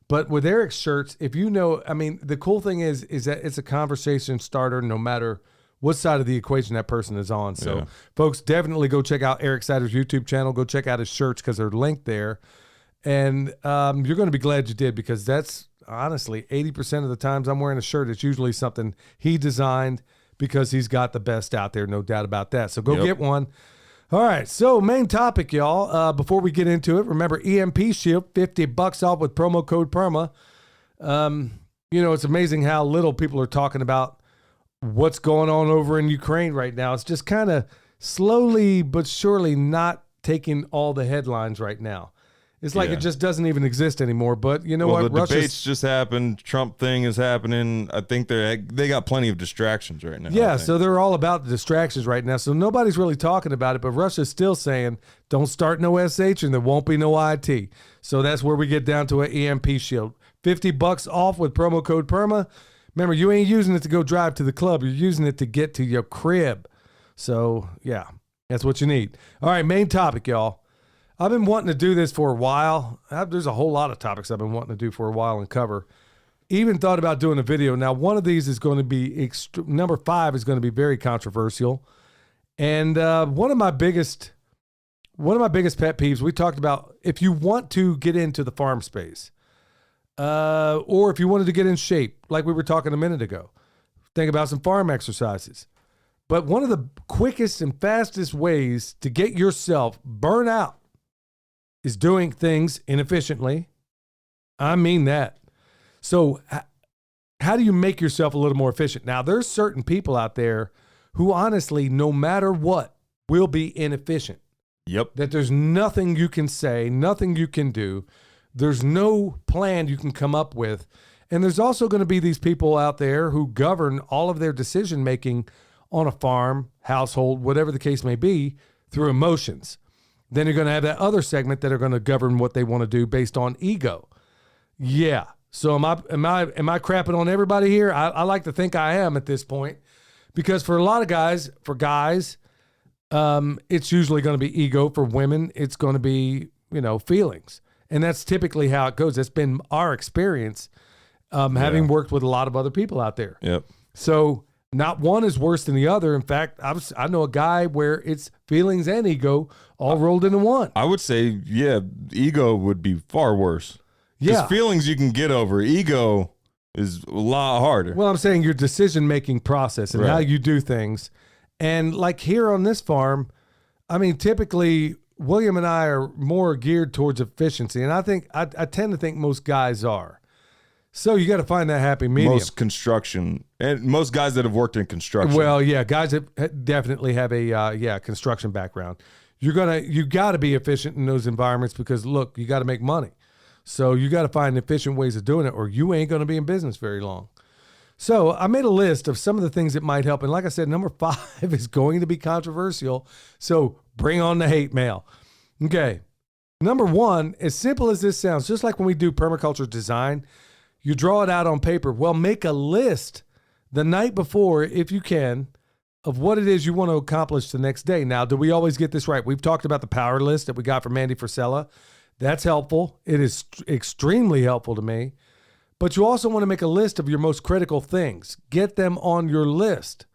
But with Eric's shirts, if you know, I mean, the cool thing is that it's a conversation starter no matter what side of the equation that person is on. So, Yeah. folks, definitely go check out Eric Sider's YouTube channel. Go check out his shirts because they're linked there. And you're going to be glad you did, because that's honestly 80% of the times I'm wearing a shirt, it's usually something he designed, because he's got the best out there, no doubt about that. So go get one. All right, so main topic, y'all. Before we get into it, remember EMP Shield, $50 off with promo code PERMA. It's amazing how little people are talking about what's going on over in Ukraine right now. It's just kind of slowly but surely not taking all the headlines right now. It's like it just doesn't even exist anymore. But you know what? The debates just happened. Trump thing is happening. I think they got plenty of distractions right now. Yeah, so they're all about the distractions right now. So nobody's really talking about it, but Russia's still saying, don't start no SH and there won't be no IT. So that's where we get down to an EMP Shield. $50 off with promo code PERMA. Remember, you ain't using it to go drive to the club. You're using it to get to your crib. So, yeah, that's what you need. All right, main topic, y'all. I've been wanting to do this for a while. There's a whole lot of topics I've been wanting to do for a while and cover. Even thought about doing a video. Now, one of these is going to be, number 5 is going to be very controversial. And one of my biggest pet peeves, we talked about, if you want to get into the farm space, or if you wanted to get in shape, like we were talking a minute ago, think about some farm exercises. But one of the quickest and fastest ways to get yourself burnt out is doing things inefficiently. I mean that. So how do you make yourself a little more efficient? Now, there's certain people out there who honestly, no matter what, will be inefficient. Yep. That there's nothing you can say, nothing you can do. There's no plan you can come up with. And there's also going to be these people out there who govern all of their decision-making on a farm, household, whatever the case may be, through emotions. Then you're going to have that other segment that are going to govern what they want to do based on ego. Yeah. So am I crapping on everybody here? I like to think I am at this point, because for a lot of guys, it's usually going to be ego. For women, it's going to be, feelings. And that's typically how it goes. That's been our experience, having worked with a lot of other people out there. Yep. So not one is worse than the other. In fact, I know a guy where it's feelings and ego all rolled into one. I would say, ego would be far worse. Because feelings you can get over. Ego is a lot harder. Well, I'm saying your decision-making process and how you do things. And like here on this farm, I mean, typically William and I are more geared towards efficiency. And I think I tend to think most guys are. So you got to find that happy medium. Most construction, and most guys that have worked in construction. Well, yeah, guys that definitely have a construction background. You got to be efficient in those environments, because look, you got to make money. So you got to find efficient ways of doing it, or you ain't going to be in business very long. So I made a list of some of the things that might help. And like I said, number 5 is going to be controversial. So bring on the hate mail. Okay. Number 1, as simple as this sounds, just like when we do permaculture design, you draw it out on paper. Well, make a list the night before, if you can, of what it is you want to accomplish the next day. Now, do we always get this right? We've talked about the power list that we got from Andy Frisella. That's helpful. It is extremely helpful to me. But you also want to make a list of your most critical things. Get them on your list.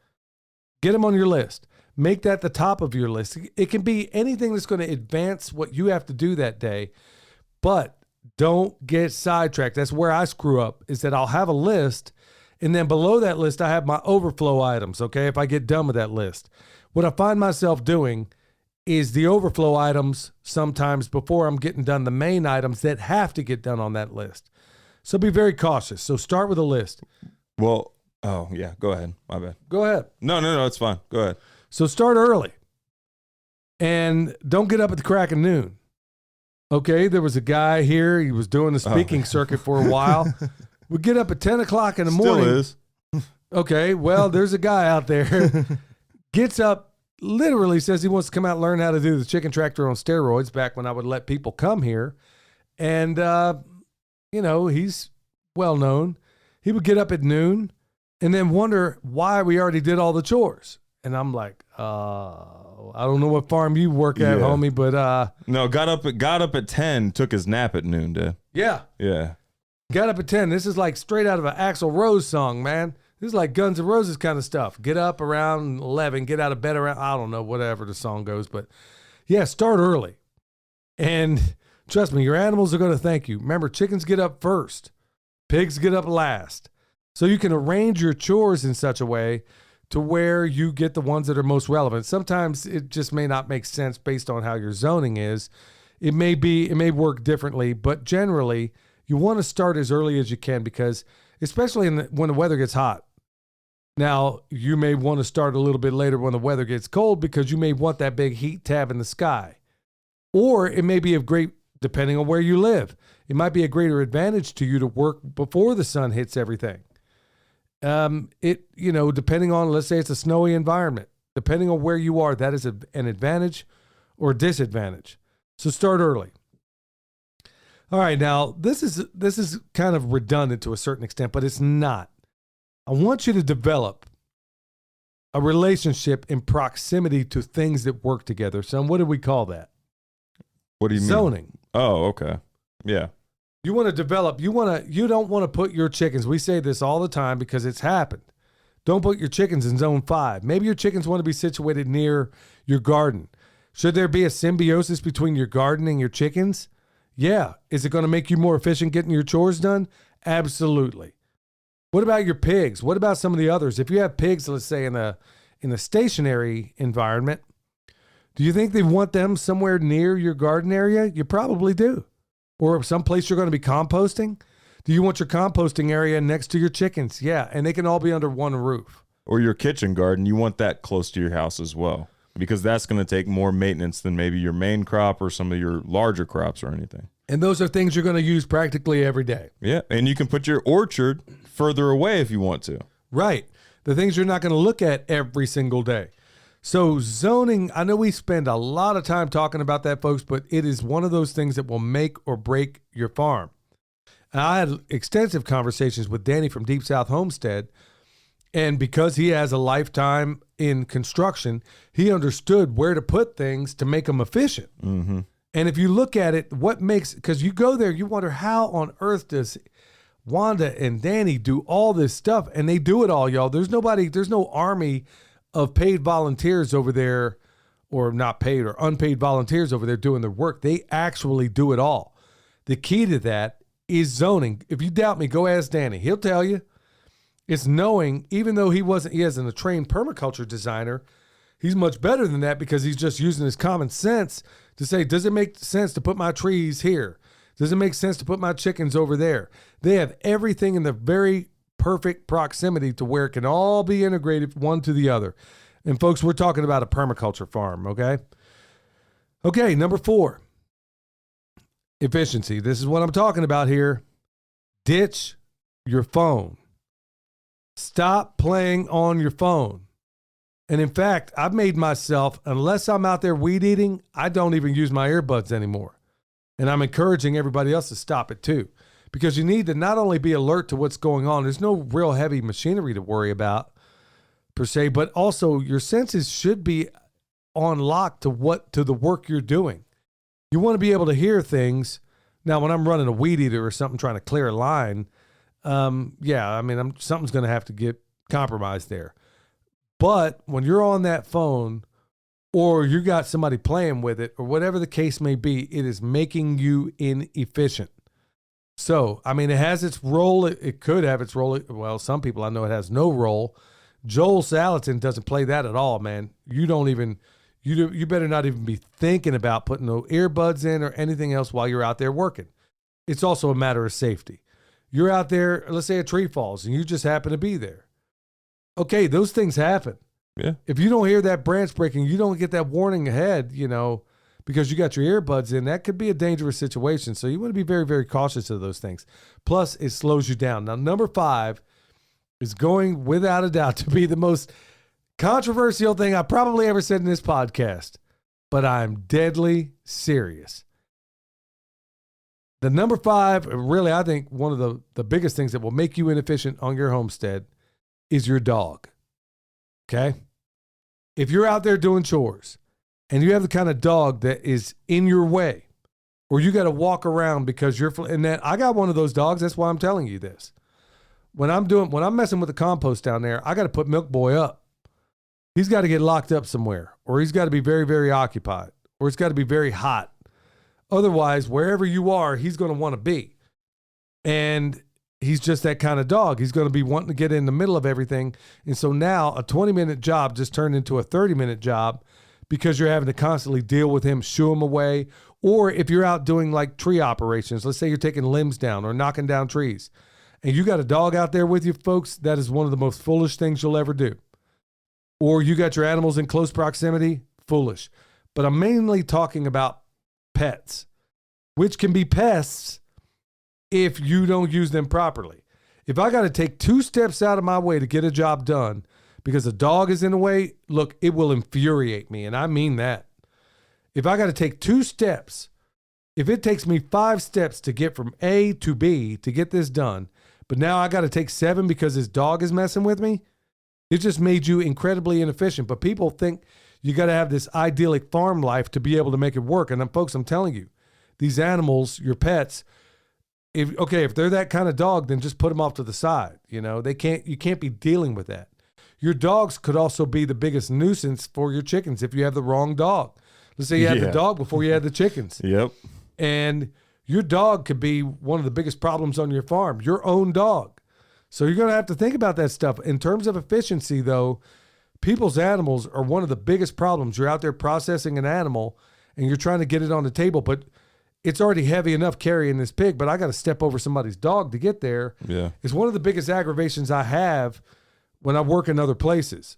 Get them on your list. Make that the top of your list. It can be anything that's going to advance what you have to do that day. But don't get sidetracked. That's where I screw up, is that I'll have a list, and then below that list, I have my overflow items, okay, if I get done with that list. What I find myself doing is the overflow items sometimes before I'm getting done the main items that have to get done on that list. So be very cautious. So start with a list. Well, oh yeah, go ahead. My bad. Go ahead. No, it's fine. Go ahead. So start early and don't get up at the crack of noon. Okay, there was a guy here. He was doing the speaking circuit for a while. We get up at 10 o'clock in the morning. Still is. Okay, well, there's a guy out there. Gets up, literally says he wants to come out and learn how to do the chicken tractor on steroids back when I would let people come here. And, he's well known. He would get up at noon and then wonder why we already did all the chores. And I'm like, I don't know what farm you work at, homie, but no, got up at 10, took his nap at noon, dude. Yeah. Got up at 10. This is like straight out of an Axl Rose song, man. This is like Guns N' Roses kind of stuff. Get up around 11, get out of bed around, I don't know, whatever the song goes, but yeah, start early. And trust me, your animals are going to thank you. Remember, chickens get up first. Pigs get up last. So you can arrange your chores in such a way to where you get the ones that are most relevant. Sometimes it just may not make sense based on how your zoning is. It may work differently, but generally you want to start as early as you can because especially when the weather gets hot. Now, you may want to start a little bit later when the weather gets cold because you may want that big heat tab in the sky. Or it may be depending on where you live, it might be a greater advantage to you to work before the sun hits everything. Depending on, let's say it's a snowy environment, depending on where you are, that is an advantage or a disadvantage. So start early. All right, now this is kind of redundant to a certain extent, but it's not. I want you to develop a relationship in proximity to things that work together. Son, what do we call that? What do you mean? Zoning. Oh, okay. Yeah. You want to develop, you don't want to put your chickens, we say this all the time because it's happened. Don't put your chickens in zone 5. Maybe your chickens want to be situated near your garden. Should there be a symbiosis between your garden and your chickens? Yeah. Is it going to make you more efficient getting your chores done? Absolutely. What about your pigs? What about some of the others? If you have pigs, let's say in a stationary environment, do you think they want them somewhere near your garden area? You probably do. Or someplace you're going to be composting? Do you want your composting area next to your chickens? Yeah, and they can all be under one roof. Or your kitchen garden, you want that close to your house as well, because that's going to take more maintenance than maybe your main crop or some of your larger crops or anything. And those are things you're going to use practically every day. Yeah, and you can put your orchard further away if you want to. Right. The things you're not going to look at every single day. So zoning, I know we spend a lot of time talking about that, folks, but it is one of those things that will make or break your farm. And I had extensive conversations with Danny from Deep South Homestead, and because he has a lifetime in construction, he understood where to put things to make them efficient. Mm-hmm. And if you look at it, because you go there, you wonder how on earth does Wanda and Danny do all this stuff, and they do it all, y'all. There's no army of paid volunteers over there, or not paid or unpaid volunteers over there doing their work. They actually do it all. The key to that is zoning. If you doubt me, go ask Danny. He'll tell you. It's knowing, even though he isn't a trained permaculture designer, he's much better than that because he's just using his common sense to say, does it make sense to put my trees here? Does it make sense to put my chickens over there? They have everything in the very perfect proximity to where it can all be integrated one to the other. And folks, we're talking about a permaculture farm, okay? Okay, number 4, efficiency. This is what I'm talking about here. Ditch your phone. Stop playing on your phone. And in fact, I've made myself, unless I'm out there weed eating, I don't even use my earbuds anymore. And I'm encouraging everybody else to stop it too. Because you need to not only be alert to what's going on, there's no real heavy machinery to worry about per se, but also your senses should be on lock to the work you're doing. You want to be able to hear things. Now, when I'm running a weed eater or something trying to clear a line, something's going to have to get compromised there. But when you're on that phone or you got somebody playing with it or whatever the case may be, it is making you inefficient. So, it has its role. It could have its role. Well, some people I know it has no role. Joel Salatin doesn't play that at all, man. You better not even be thinking about putting no earbuds in or anything else while you're out there working. It's also a matter of safety. You're out there, let's say a tree falls and you just happen to be there. Okay, those things happen. Yeah. If you don't hear that branch breaking, you don't get that warning ahead, because you got your earbuds in, that could be a dangerous situation. So you want to be very, very cautious of those things. Plus, it slows you down. Now, number 5 is going, without a doubt, to be the most controversial thing I probably ever said in this podcast, but I'm deadly serious. The number 5, really, I think one of the biggest things that will make you inefficient on your homestead is your dog. Okay? If you're out there doing chores and you have the kind of dog that is in your way, or you got to walk around because and then I got one of those dogs. That's why I'm telling you this. When I'm messing with the compost down there, I got to put Milk Boy up. He's got to get locked up somewhere, or he's got to be very, very occupied, or it's got to be very hot. Otherwise, wherever you are, he's going to want to be. And he's just that kind of dog. He's going to be wanting to get in the middle of everything. And so now a 20-minute job just turned into a 30-minute job because you're having to constantly deal with him, shoo him away. Or if you're out doing like tree operations, let's say you're taking limbs down or knocking down trees, and you got a dog out there with you, folks, that is one of the most foolish things you'll ever do. Or you got your animals in close proximity, foolish. But I'm mainly talking about pets, which can be pests if you don't use them properly. If I got to take 2 steps out of my way to get a job done because a dog is in the way, look, it will infuriate me. And I mean that. If I got to take 2 steps, if it takes me 5 steps to get from A to B to get this done, but now I got to take 7 because this dog is messing with me, it just made you incredibly inefficient. But people think you got to have this idyllic farm life to be able to make it work. And folks, I'm telling you, these animals, your pets, if they're that kind of dog, then just put them off to the side. You can't be dealing with that. Your dogs could also be the biggest nuisance for your chickens if you have the wrong dog. Let's say you had the dog before you had the chickens. Yep. And your dog could be one of the biggest problems on your farm, your own dog. So you're going to have to think about that stuff. In terms of efficiency, though, people's animals are one of the biggest problems. You're out there processing an animal and you're trying to get it on the table, but it's already heavy enough carrying this pig, but I got to step over somebody's dog to get there. Yeah. It's one of the biggest aggravations I have when I work in other places.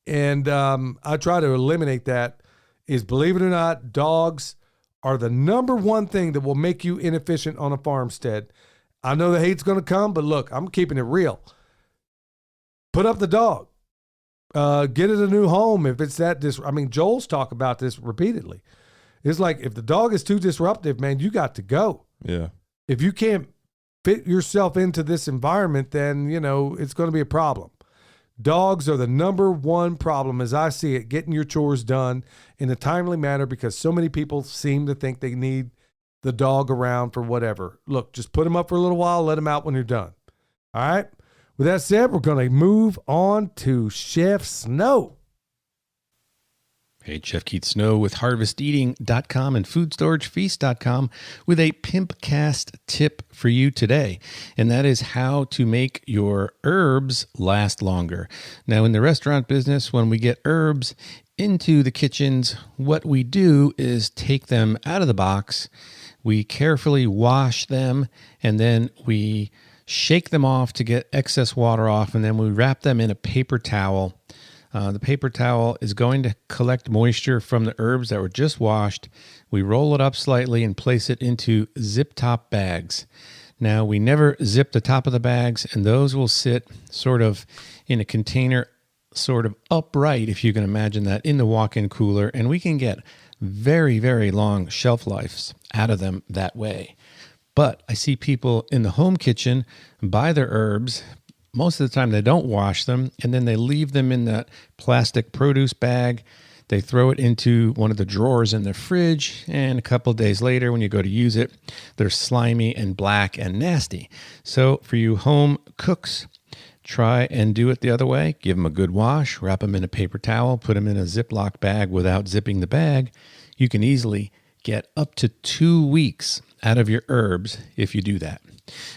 And I try to eliminate that is, believe it or not, dogs are the number one thing that will make you inefficient on a farmstead. I know the hate's going to come, but look, I'm keeping it real. Put up the dog. Get it a new home if it's that Joel's talk about this repeatedly. It's like, if the dog is too disruptive, man, you got to go. Yeah. If you can't fit yourself into this environment, then, it's going to be a problem. Dogs are the number one problem, as I see it, getting your chores done in a timely manner, because so many people seem to think they need the dog around for whatever. Look, just put him up for a little while, let him out when you're done. All right? With that said, we're going to move on to Chef Snow. Hey, Chef Keith Snow with HarvestEating.com and FoodStorageFeast.com with a PIMPcast tip for you today, and that is how to make your herbs last longer. Now, in the restaurant business, when we get herbs into the kitchens, what we do is take them out of the box, we carefully wash them, and then we shake them off to get excess water off, and then we wrap them in a paper towel. The paper towel is going to collect moisture from the herbs that were just washed. We roll it up slightly and place it into zip-top bags. Now, we never zip the top of the bags, and those will sit sort of in a container, sort of upright, if you can imagine that, in the walk-in cooler, and we can get very, very long shelf lives out of them that way. But I see people in the home kitchen buy their herbs. Most of the time they don't wash them, and then they leave them in that plastic produce bag. They throw it into one of the drawers in the fridge, and a couple of days later when you go to use it, they're slimy and black and nasty. So for you home cooks, try and do it the other way. Give them a good wash, wrap them in a paper towel, put them in a Ziploc bag without zipping the bag. You can easily get up to 2 weeks out of your herbs if you do that.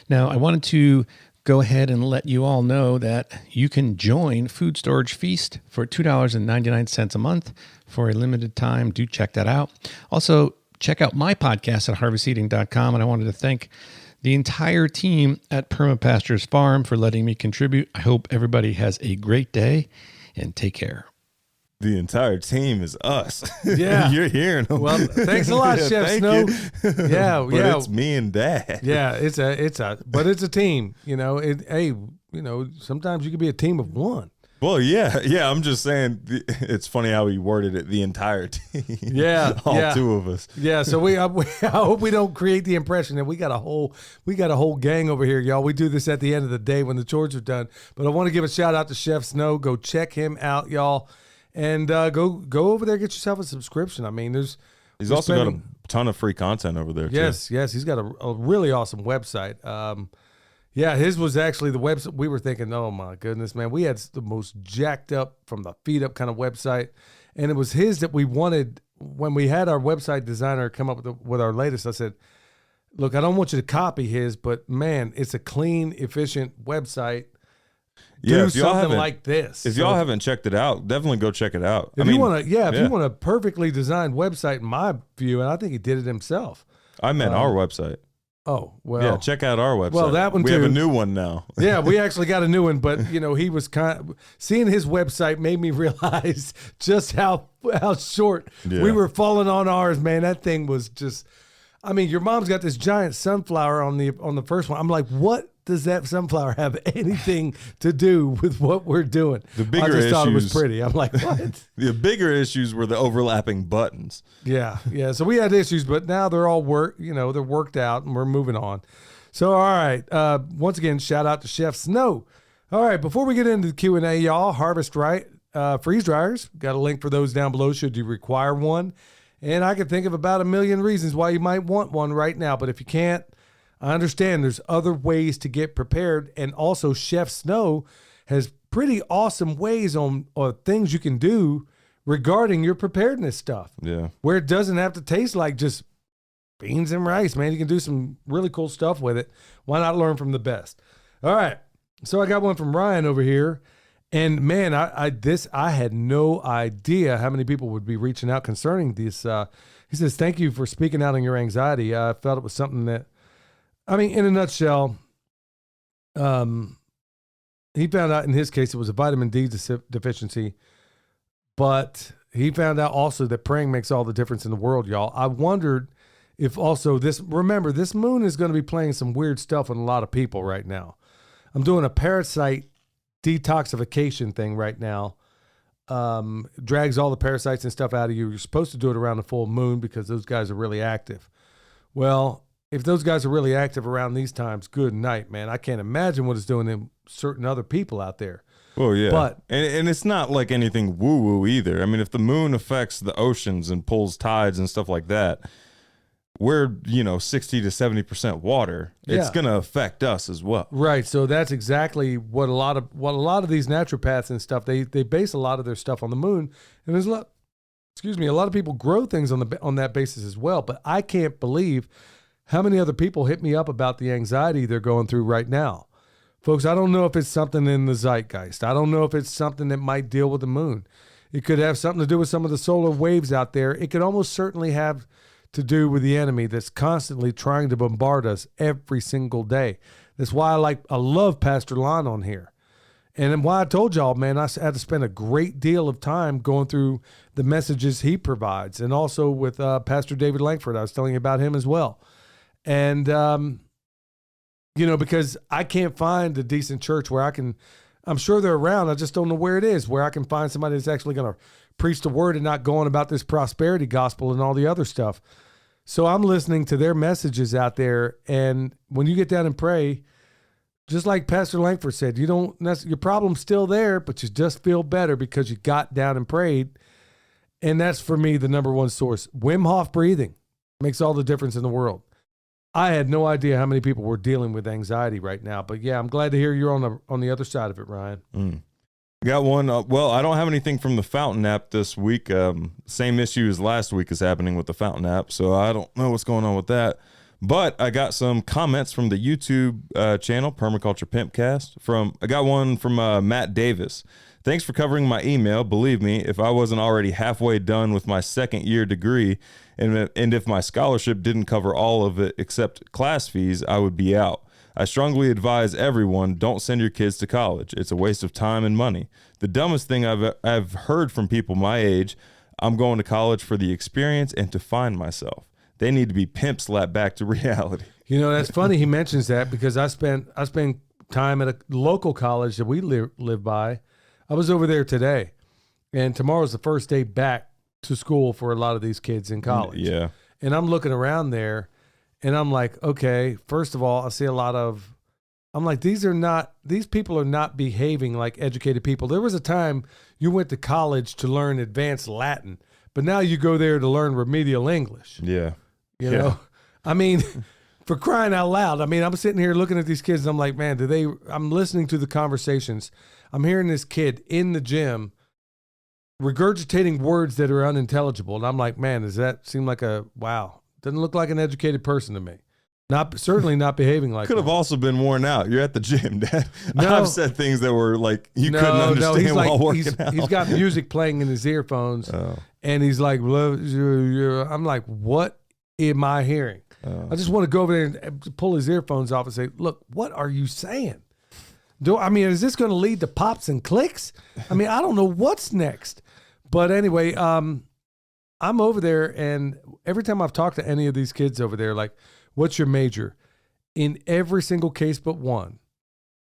Now, I wanted to go ahead and let you all know that you can join Food Storage Feast for $2.99 a month for a limited time. Do check that out. Also, check out my podcast at harvesteating.com. And I wanted to thank the entire team at Permapastures Farm for letting me contribute. I hope everybody has a great day and take care. The entire team is us. Yeah. You're hearing them. Well, thanks a lot, Chef thank Snow. you. Yeah, But yeah. it's me and Dad. Yeah, it's a team. Sometimes you could be a team of one. Well, yeah. I'm just saying, it's funny how he worded it. The entire team. Yeah, all yeah. two of us. Yeah, so I hope we don't create the impression that we got a whole gang over here, y'all. We do this at the end of the day when the chores are done. But I want to give a shout out to Chef Snow. Go check him out, y'all, and go over there, get yourself a subscription. I mean, He's also got a ton of free content over there. Yes, he's got a really awesome website. Yeah, his was actually the website. We were thinking, oh my goodness, man, we had the most jacked up from the feet up kind of website. And it was his that we wanted when we had our website designer come up with our latest. I said, look, I don't want you to copy his, but man, it's a clean, efficient website. Yeah, Do something like this. If y'all haven't checked it out, definitely go check it out. If you want a perfectly designed website, in my view, and I think he did it himself. I meant our website. Oh, well. Yeah, check out our website. Well, that one we too. have a new one now. Yeah, we actually got a new one, but he was seeing his website made me realize just how short we were falling on ours, man. That thing was just, I mean, your mom's got this giant sunflower on the first one. I'm like, what does that sunflower have anything to do with what we're doing? The bigger I just issues, thought it was pretty. I'm like, what? The bigger issues were the overlapping buttons. Yeah. So we had issues, but now they're all they're worked out and we're moving on. So, all right. Once again, shout out to Chef Snow. All right. Before we get into the Q&A, y'all, Harvest Right freeze dryers. Got a link for those down below should you require one. And I can think of about a million reasons why you might want one right now. But if you can't, I understand there's other ways to get prepared. And also Chef Snow has pretty awesome ways on things you can do regarding your preparedness stuff. Yeah. Where it doesn't have to taste like just beans and rice, man. You can do some really cool stuff with it. Why not learn from the best? All right. So I got one from Ryan over here. And man, I had no idea how many people would be reaching out concerning this. He says, thank you for speaking out on your anxiety. I felt it was something that, I mean, in a nutshell, he found out in his case it was a vitamin D deficiency, but he found out also that praying makes all the difference in the world, y'all. I wondered if also this moon is going to be playing some weird stuff on a lot of people right now. I'm doing a parasite detoxification thing right now. Drags all the parasites and stuff out of you. You're supposed to do it around the full moon because those guys are really active. Well, if those guys are really active around these times, good night, man. I can't imagine what it's doing to certain other people out there. Well, yeah. But and it's not like anything woo-woo either. I mean, if the moon affects the oceans and pulls tides and stuff like that, we're, 60 to 70% water. It's going to affect us as well. Right. So that's exactly what a lot of these naturopaths and stuff, they base a lot of their stuff on the moon. And there's a lot of people grow things on that basis as well. But I can't believe how many other people hit me up about the anxiety they're going through right now. Folks, I don't know if it's something in the zeitgeist. I don't know if it's something that might deal with the moon. It could have something to do with some of the solar waves out there. It could almost certainly have to do with the enemy that's constantly trying to bombard us every single day. That's why I love Pastor Lon on here. And why I told y'all, man, I had to spend a great deal of time going through the messages he provides. And also with Pastor David Langford, I was telling you about him as well. And, because I can't find a decent church where I'm sure they're around. I just don't know where it is, where I can find somebody that's actually going to preach the word and not going about this prosperity gospel and all the other stuff. So I'm listening to their messages out there. And when you get down and pray, just like Pastor Langford said, your problem's still there, but you just feel better because you got down and prayed. And that's for me, the number one source. Wim Hof breathing makes all the difference in the world. I had no idea how many people were dealing with anxiety right now, but yeah, I'm glad to hear you're on the other side of it, Ryan. Got one. Well, I don't have anything from the Fountain app this week. Same issue as last week is happening with the Fountain app, so I don't know what's going on with that. But I got some comments from the YouTube channel, Permaculture PIMPcast. I got one from Matt Davis. Thanks for covering my email. Believe me, if I wasn't already halfway done with my second year degree, and if my scholarship didn't cover all of it except class fees, I would be out. I strongly advise everyone, don't send your kids to college. It's a waste of time and money. The dumbest thing I've heard from people my age, I'm going to college for the experience and to find myself. They need to be pimp slapped back to reality. You know, that's funny he mentions that, because I spent time at a local college that we live by. I was over there today, and tomorrow's the first day back to school for a lot of these kids in college. Yeah. And I'm looking around there, and I'm like, okay, first of all, I see a lot of, I'm like, these people are not behaving like educated people. There was a time you went to college to learn advanced Latin, but now you go there to learn remedial English. Yeah. You know, I mean, for crying out loud. I mean, I'm sitting here looking at these kids, and I'm like, man, I'm listening to the conversations. I'm hearing this kid in the gym regurgitating words that are unintelligible. And I'm like, man, does that seem like wow, doesn't look like an educated person to me. Certainly not behaving like Could have also been worn out. You're at the gym, Dad. No. I've said things that were like you couldn't understand he's while like, working out. He's got music playing in his earphones, and he's like, I'm like, what am I hearing? I just want to go over there and pull his earphones off and say, look, what are you saying? Is this going to lead to pops and clicks? I mean, I don't know what's next. But anyway, I'm over there, and every time I've talked to any of these kids over there, like, what's your major? In every single case but one,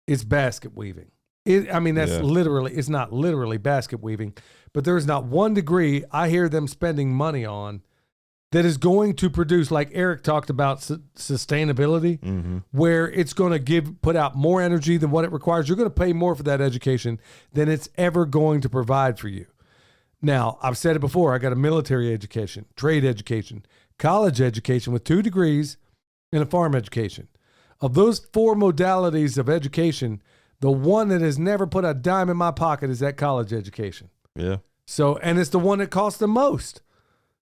it's basket weaving. It's not literally basket weaving, but there's not one degree I hear them spending money on that is going to produce, like Eric talked about, sustainability, where it's going to put out more energy than what it requires. You're going to pay more for that education than it's ever going to provide for you. Now, I've said it before, I got a military education, trade education, college education with 2 degrees, and a farm education. Of those 4 modalities of education, the one that has never put a dime in my pocket is that college education. Yeah. So, and it's the one that costs the most.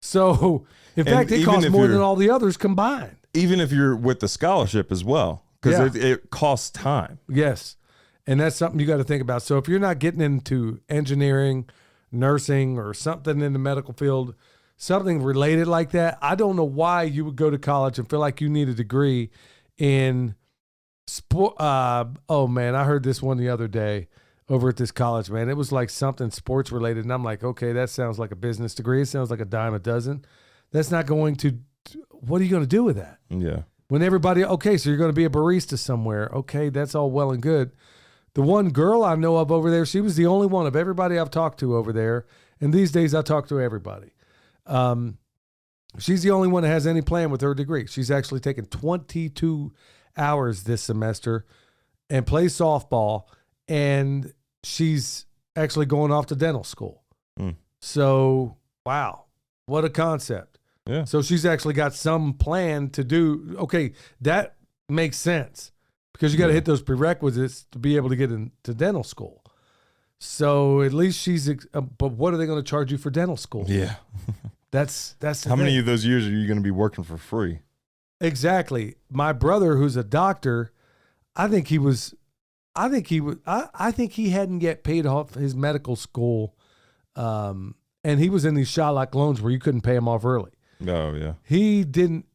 So, in fact, it costs more than all the others combined. Even if you're with the scholarship as well, because it costs time. Yes. And that's something you got to think about. So if you're not getting into engineering, nursing, or something in the medical field, something related like that, I don't know why you would go to college and feel like you need a degree in sport. Oh, man, I heard this one the other day over at this college, man. It was like something sports related. And I'm like, okay, that sounds like a business degree. It sounds like a dime a dozen. That's not going to, what are you going to do with that? Yeah. When everybody, okay, so you're going to be a barista somewhere. Okay, that's all well and good. The one girl I know of over there, she was the only one of everybody I've talked to over there. And these days I talk to everybody. She's the only one that has any plan with her degree. She's actually taken 22 hours this semester and plays softball. And she's actually going off to dental school. So, wow, what a concept. Yeah. So she's actually got some plan to do. Okay, that makes sense because you got to hit those prerequisites to be able to get into dental school. So at least but what are they going to charge you for dental school? Yeah. That's how many of those years are you going to be working for free? Exactly. My brother, who's a doctor, I think he hadn't yet paid off his medical school. And he was in these Shylock loans where you couldn't pay him off early. Oh, yeah. He didn't.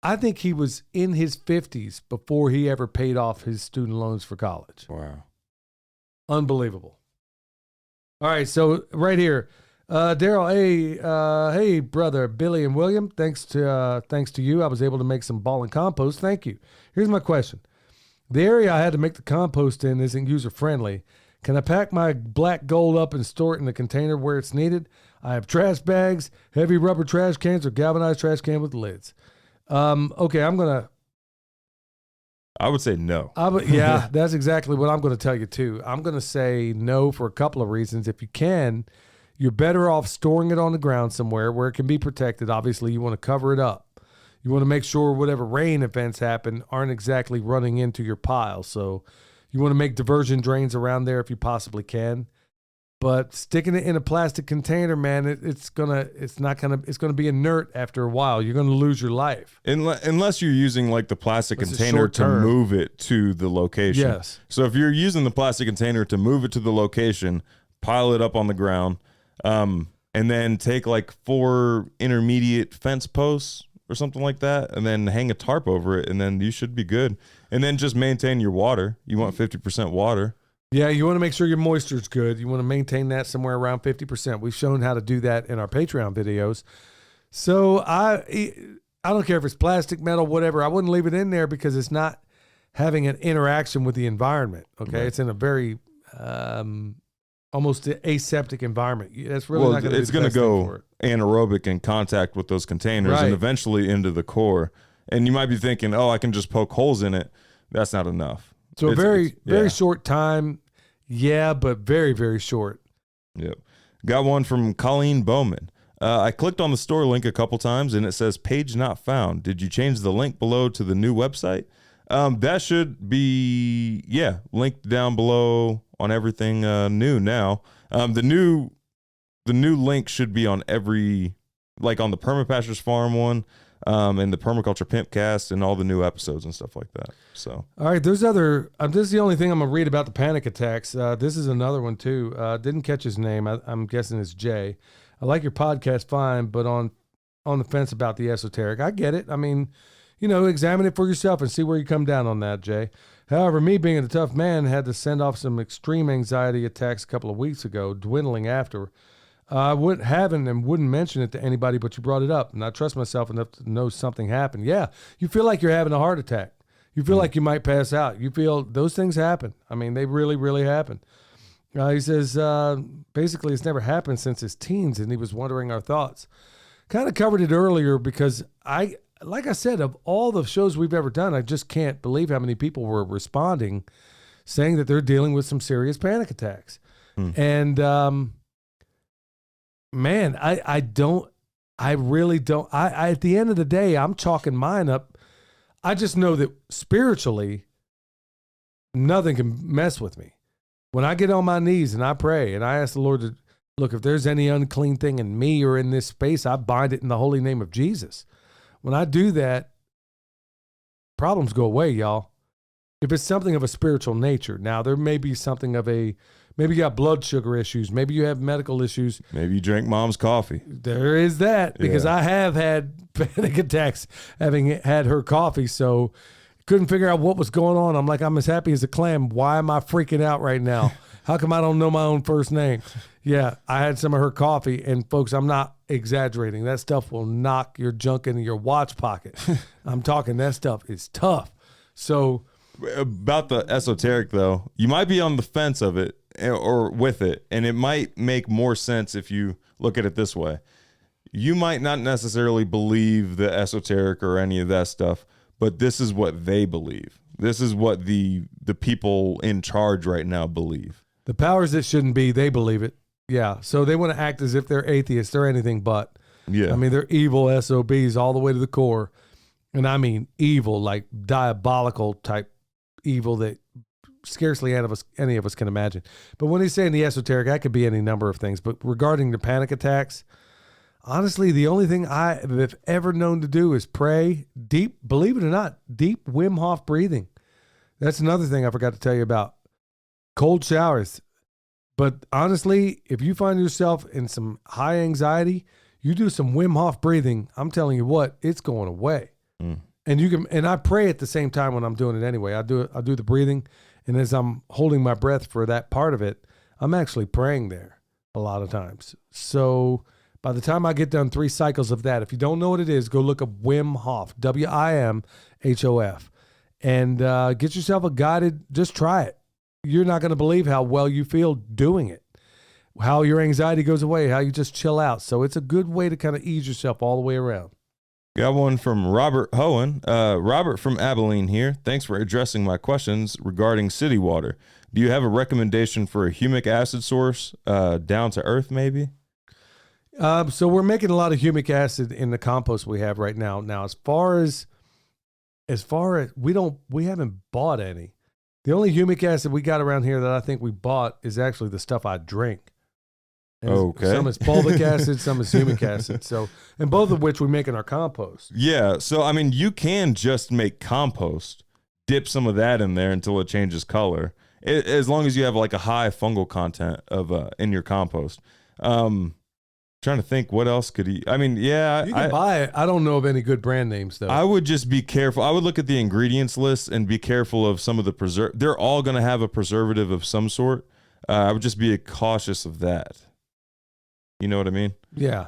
I think he was in his 50s before he ever paid off his student loans for college. Wow. Unbelievable. All right, so right here, Daryl, hey, brother, Billy and William, thanks to you, I was able to make some ball and compost. Thank you. Here's my question. The area I had to make the compost in isn't user-friendly. Can I pack my black gold up and store it in a container where it's needed? I have trash bags, heavy rubber trash cans, or galvanized trash can with lids. Okay, I would say no. Yeah, that's exactly what I'm going to tell you too. I'm going to say no for a couple of reasons. If you can, you're better off storing it on the ground somewhere where it can be protected. Obviously, you want to cover it up. You want to make sure whatever rain events happen aren't exactly running into your pile. So you want to make diversion drains around there if you possibly can. But sticking it in a plastic container, man, it's gonna be inert after a while. You're gonna lose your life unless you're using like the plastic container to move it to the location. Yes. So if you're using the plastic container to move it to the location, pile it up on the ground, and then take like 4 intermediate fence posts or something like that, and then hang a tarp over it, and then you should be good. And then just maintain your water. You want 50% water. Yeah, you want to make sure your moisture is good. You want to maintain that somewhere around 50%. We've shown how to do that in our Patreon videos. So I don't care if it's plastic, metal, whatever. I wouldn't leave it in there because it's not having an interaction with the environment. Okay, right. It's in a very almost aseptic environment. That's really not going to. It's going to go anaerobic in contact with those containers, right, and eventually into the core. And you might be thinking, oh, I can just poke holes in it. That's not enough. So it's very short time. Yeah, but very, very short. Yep. Got one from Colleen Bowman. I clicked on the store link a couple times and it says page not found. Did you change the link below to the new website? That should be, linked down below on everything new now. The new link should be on every, like on the Permapastures Farm one, and the Permaculture PIMPcast and all the new episodes and stuff like that. So, all right, there's other. This is the only thing I'm gonna read about the panic attacks. This is another one too. Didn't catch his name. I'm guessing it's Jay. I like your podcast fine, but on the fence about the esoteric. I get it. I mean, examine it for yourself and see where you come down on that, Jay. However, me being a tough man had to send off some extreme anxiety attacks a couple of weeks ago, dwindling after. I wouldn't mention it to anybody, but you brought it up, and I trust myself enough to know something happened. Yeah, you feel like you're having a heart attack. You feel like you might pass out. You feel those things happen. I mean, they really, really happen. He says, basically it's never happened since his teens, and he was wondering our thoughts. Kind of covered it earlier because like I said, of all the shows we've ever done, I just can't believe how many people were responding, saying that they're dealing with some serious panic attacks. And, man, I really don't. I at the end of the day, I'm chalking mine up. I just know that spiritually, nothing can mess with me. When I get on my knees and I pray and I ask the Lord to, look, if there's any unclean thing in me or in this space, I bind it in the holy name of Jesus. When I do that, problems go away, y'all. If it's something of a spiritual nature. Now, there may be something of maybe you got blood sugar issues. Maybe you have medical issues. Maybe you drank mom's coffee. There is that, because I have had panic attacks having had her coffee, so couldn't figure out what was going on. I'm like, I'm as happy as a clam. Why am I freaking out right now? How come I don't know my own first name? Yeah, I had some of her coffee, and folks, I'm not exaggerating. That stuff will knock your junk into your watch pocket. I'm talking, that stuff is tough. So about the esoteric, though, you might be on the fence of it or with it, and it might make more sense if you look at it this way. You might not necessarily believe the esoteric or any of that stuff, but this is what they believe. This is what the people in charge right now believe. The powers that shouldn't be, they believe it. Yeah, so they want to act as if they're atheists. They're anything but. Yeah. I mean, they're evil SOBs all the way to the core. And I mean evil, like diabolical type evil that scarcely any of us can imagine. But when he's saying the esoteric, that could be any number of things. But regarding the panic attacks, honestly, the only thing I have ever known to do is pray deep, believe it or not, deep Wim Hof breathing. That's another thing I forgot to tell you about. Cold showers. But honestly, if you find yourself in some high anxiety, you do some Wim Hof breathing, I'm telling you what, it's going away. And I pray at the same time when I'm doing it anyway. I do the breathing, and as I'm holding my breath for that part of it, I'm actually praying there a lot of times. So by the time I get done 3 cycles of that, if you don't know what it is, go look up Wim Hof, WIMHOF, and get yourself a guided, just try it. You're not going to believe how well you feel doing it, how your anxiety goes away, how you just chill out. So it's a good way to kind of ease yourself all the way around. Got one from Robert Hohen. Robert from Abilene here. Thanks for addressing my questions regarding city water. Do you have a recommendation for a humic acid source down to earth maybe? So we're making a lot of humic acid in the compost we have right now. Now, as far as we haven't bought any. The only humic acid we got around here that I think we bought is actually the stuff I drink. And okay. Some is fulvic acid, some is humic acid. So, and both of which we make in our compost. Yeah. So, I mean, you can just make compost, dip some of that in there until it changes color, as long as you have like a high fungal content of in your compost. Trying to think what else could he. I mean, yeah, You can buy it. I don't know of any good brand names though. I would just be careful. I would look at the ingredients list and be careful of some of the They're all going to have a preservative of some sort. I would just be cautious of that. You know what I mean? Yeah.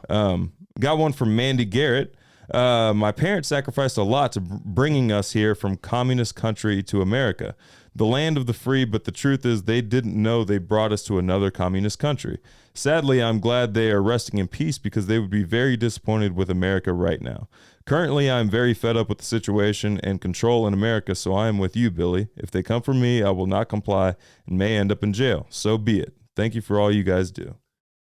Got one from Mandy Garrett. My parents sacrificed a lot to bringing us here from communist country to America, the land of the free, but the truth is they didn't know they brought us to another communist country. Sadly, I'm glad they are resting in peace because they would be very disappointed with America right now. Currently, I'm very fed up with the situation and control in America, so I am with you, Billy. If they come for me, I will not comply and may end up in jail. So be it. Thank you for all you guys do.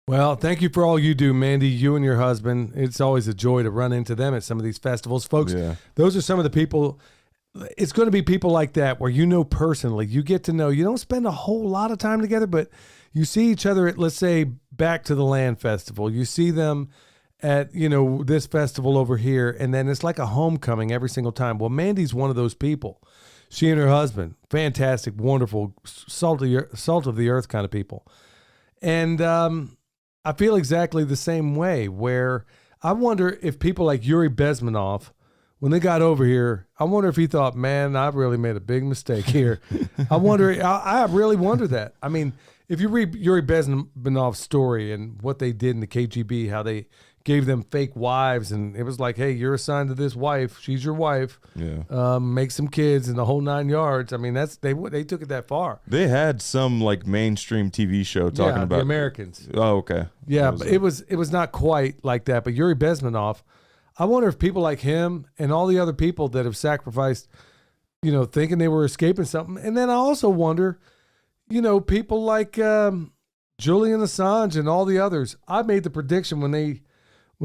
Well, thank you for all you do, Mandy, you and your husband. It's always a joy to run into them at some of these festivals. Folks, those are some of the people. It's going to be people like that where you know personally, you get to know, you don't spend a whole lot of time together, but you see each other at, let's say, Back to the Land Festival. You see them at, this festival over here, and then it's like a homecoming every single time. Well, Mandy's one of those people. She and her husband, fantastic, wonderful, salt of the earth kind of people. And I feel exactly the same way, where I wonder if people like Yuri Bezmenov, when they got over here, I wonder if he thought, man, I've really made a big mistake here. I really wonder that. I mean, if you read Yuri Bezmenov's story and what they did in the KGB, how they gave them fake wives, and it was like, hey, you're assigned to this wife. She's your wife. Yeah. Make some kids and the whole 9 yards. I mean, they took it that far. They had some like mainstream TV show talking about the Americans. Oh, okay. Yeah, but it was not quite like that. But Yuri Bezmenov, I wonder if people like him and all the other people that have sacrificed, thinking they were escaping something. And then I also wonder, people like Julian Assange and all the others. I made the prediction when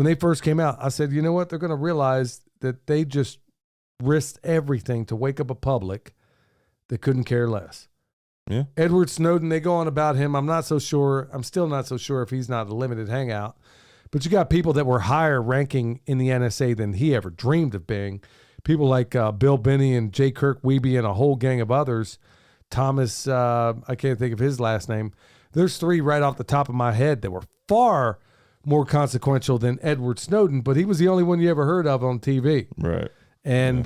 they first came out. I said, you know what? They're going to realize that they just risked everything to wake up a public that couldn't care less. Yeah. Edward Snowden, they go on about him. I'm still not so sure if he's not a limited hangout. But you got people that were higher ranking in the NSA than he ever dreamed of being. People like Bill Binney and J. Kirk Wiebe and a whole gang of others. Thomas, I can't think of his last name. There's 3 right off the top of my head that were far more consequential than Edward Snowden, but he was the only one you ever heard of on TV. Right. And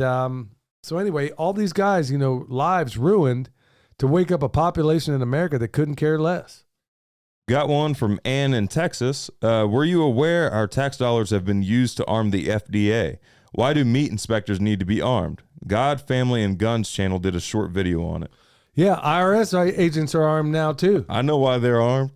so anyway, all these guys, lives ruined to wake up a population in America that couldn't care less. Got one from Ann in Texas. Were you aware our tax dollars have been used to arm the FDA? Why do meat inspectors need to be armed? God, Family, and Guns channel did a short video on it. Yeah, IRS agents are armed now too. I know why they're armed.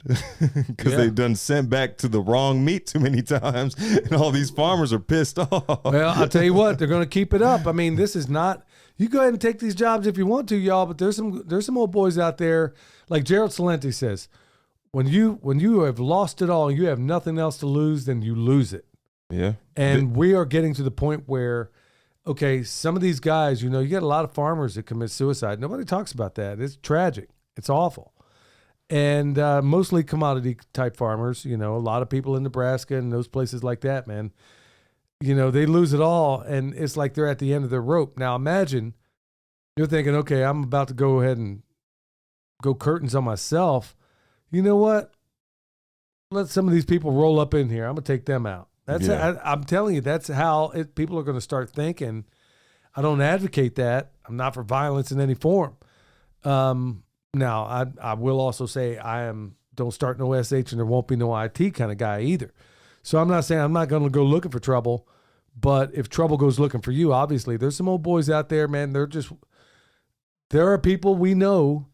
Because they've done sent back to the wrong meat too many times, and all these farmers are pissed off. Well, I'll tell you what, they're going to keep it up. I mean, this is not. You go ahead and take these jobs if you want to, y'all. But there's some old boys out there, like Gerald Celente says. When you have lost it all, you have nothing else to lose, then you lose it. Yeah. And we are getting to the point where, okay, some of these guys, you get a lot of farmers that commit suicide. Nobody talks about that. It's tragic. It's awful. And mostly commodity type farmers, a lot of people in Nebraska and those places like that, man, they lose it all. And it's like they're at the end of their rope. Now imagine you're thinking, okay, I'm about to go ahead and go curtains on myself. You know what? Let some of these people roll up in here. I'm going to take them out. I'm telling you, that's how people are going to start thinking. I don't advocate that. I'm not for violence in any form. Now, I will also say don't start no SH and there won't be no IT kind of guy either. So I'm not saying I'm not going to go looking for trouble, but if trouble goes looking for you, obviously, there's some old boys out there, man. There are people we know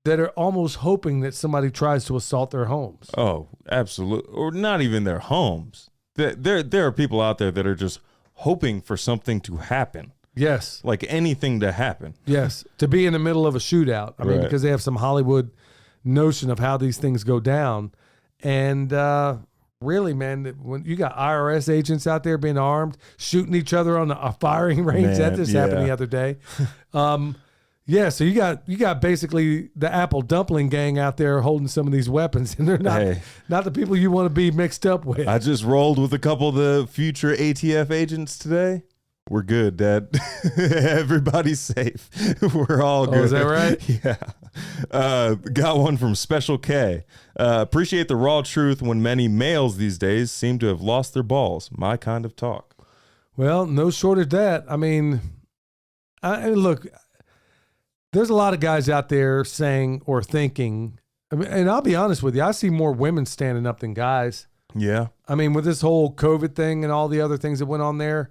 that are almost hoping that somebody tries to assault their homes. Oh, absolutely. Or not even their homes. There are people out there that are just hoping for something to happen. Yes. Like anything to happen. Yes. To be in the middle of a shootout. I mean, because they have some Hollywood notion of how these things go down. And really, man, when you got IRS agents out there being armed, shooting each other on a firing range, that just happened the other day. Yeah, so you got basically the Apple Dumpling gang out there holding some of these weapons, and they're not the people you want to be mixed up with. I just rolled with a couple of the future ATF agents today. We're good, Dad. Everybody's safe. We're all good. Oh, is that right? Yeah. Got one from Special K. Appreciate the raw truth when many males these days seem to have lost their balls. My kind of talk. Well, no short of that. I mean, look, there's a lot of guys out there saying or thinking, and I'll be honest with you, I see more women standing up than guys. Yeah. I mean, with this whole COVID thing and all the other things that went on there,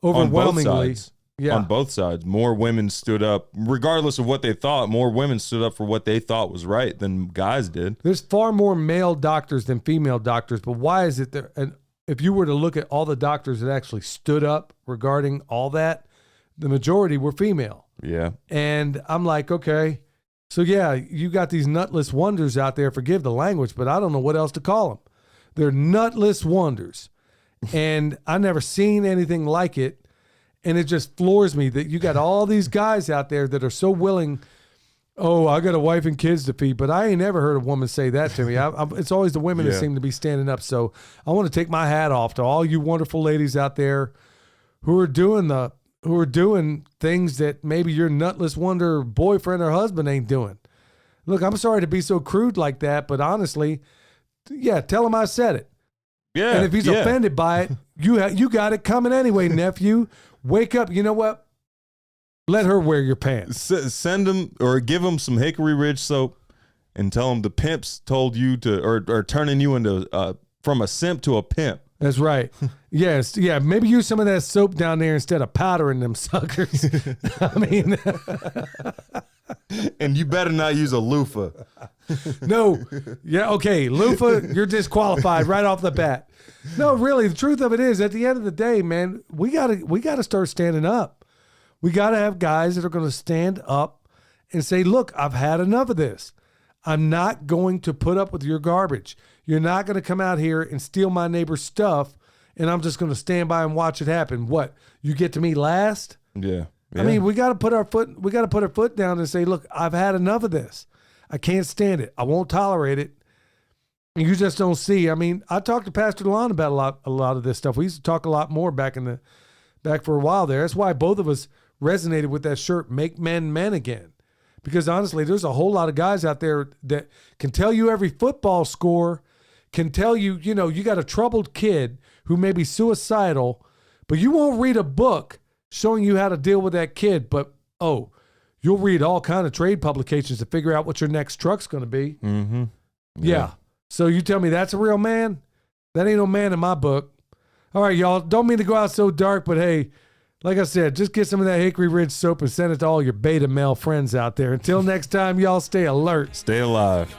overwhelmingly. On both sides. Yeah. On both sides. More women stood up, regardless of what they thought, more women stood up for what they thought was right than guys did. There's far more male doctors than female doctors, but why is it there? And if you were to look at all the doctors that actually stood up regarding all that, the majority were female. Yeah. And I'm like, okay, so yeah, you got these nutless wonders out there, forgive the language, but I don't know what else to call them. They're nutless wonders. And I never seen anything like it. And it just floors me that you got all these guys out there that are so willing. Oh, I got a wife and kids to feed, but I ain't never heard a woman say that to me. It's always the women that seem to be standing up. So I want to take my hat off to all you wonderful ladies out there who are doing things that maybe your nutless wonder boyfriend or husband ain't doing. Look, I'm sorry to be so crude like that, but honestly, yeah, tell him I said it. Yeah. And if he's offended by it, you got it coming anyway, nephew. Wake up. You know what? Let her wear your pants. Send him or give him some Hickory Ridge soap and tell him the pimps told you to, or turning you into from a simp to a pimp. That's right. Yes. Yeah. Maybe use some of that soap down there instead of powdering them suckers. I mean, and you better not use a loofah. No. Yeah. Okay. Loofah, you're disqualified right off the bat. No, really. The truth of it is, at the end of the day, man, we gotta start standing up. We gotta have guys that are going to stand up and say, "Look, I've had enough of this. I'm not going to put up with your garbage. You're not going to come out here and steal my neighbor's stuff, and I'm just going to stand by and watch it happen. What? You get to me last?" Yeah. I mean, we got to put our foot down and say, "Look, I've had enough of this. I can't stand it. I won't tolerate it." And you just don't see. I mean, I talked to Pastor Lon about a lot of this stuff. We used to talk a lot more back for a while there. That's why both of us resonated with that shirt, "Make Men Men Again." Because honestly, there's a whole lot of guys out there that can tell you every football score, can tell you, you got a troubled kid who may be suicidal, but you won't read a book showing you how to deal with that kid. But, you'll read all kind of trade publications to figure out what your next truck's going to be. Mm-hmm. Yeah. So you tell me that's a real man? That ain't no man in my book. All right, y'all. Don't mean to go out so dark, but hey, like I said, just get some of that Hickory Ridge soap and send it to all your beta male friends out there. Until next time, y'all stay alert. Stay alive.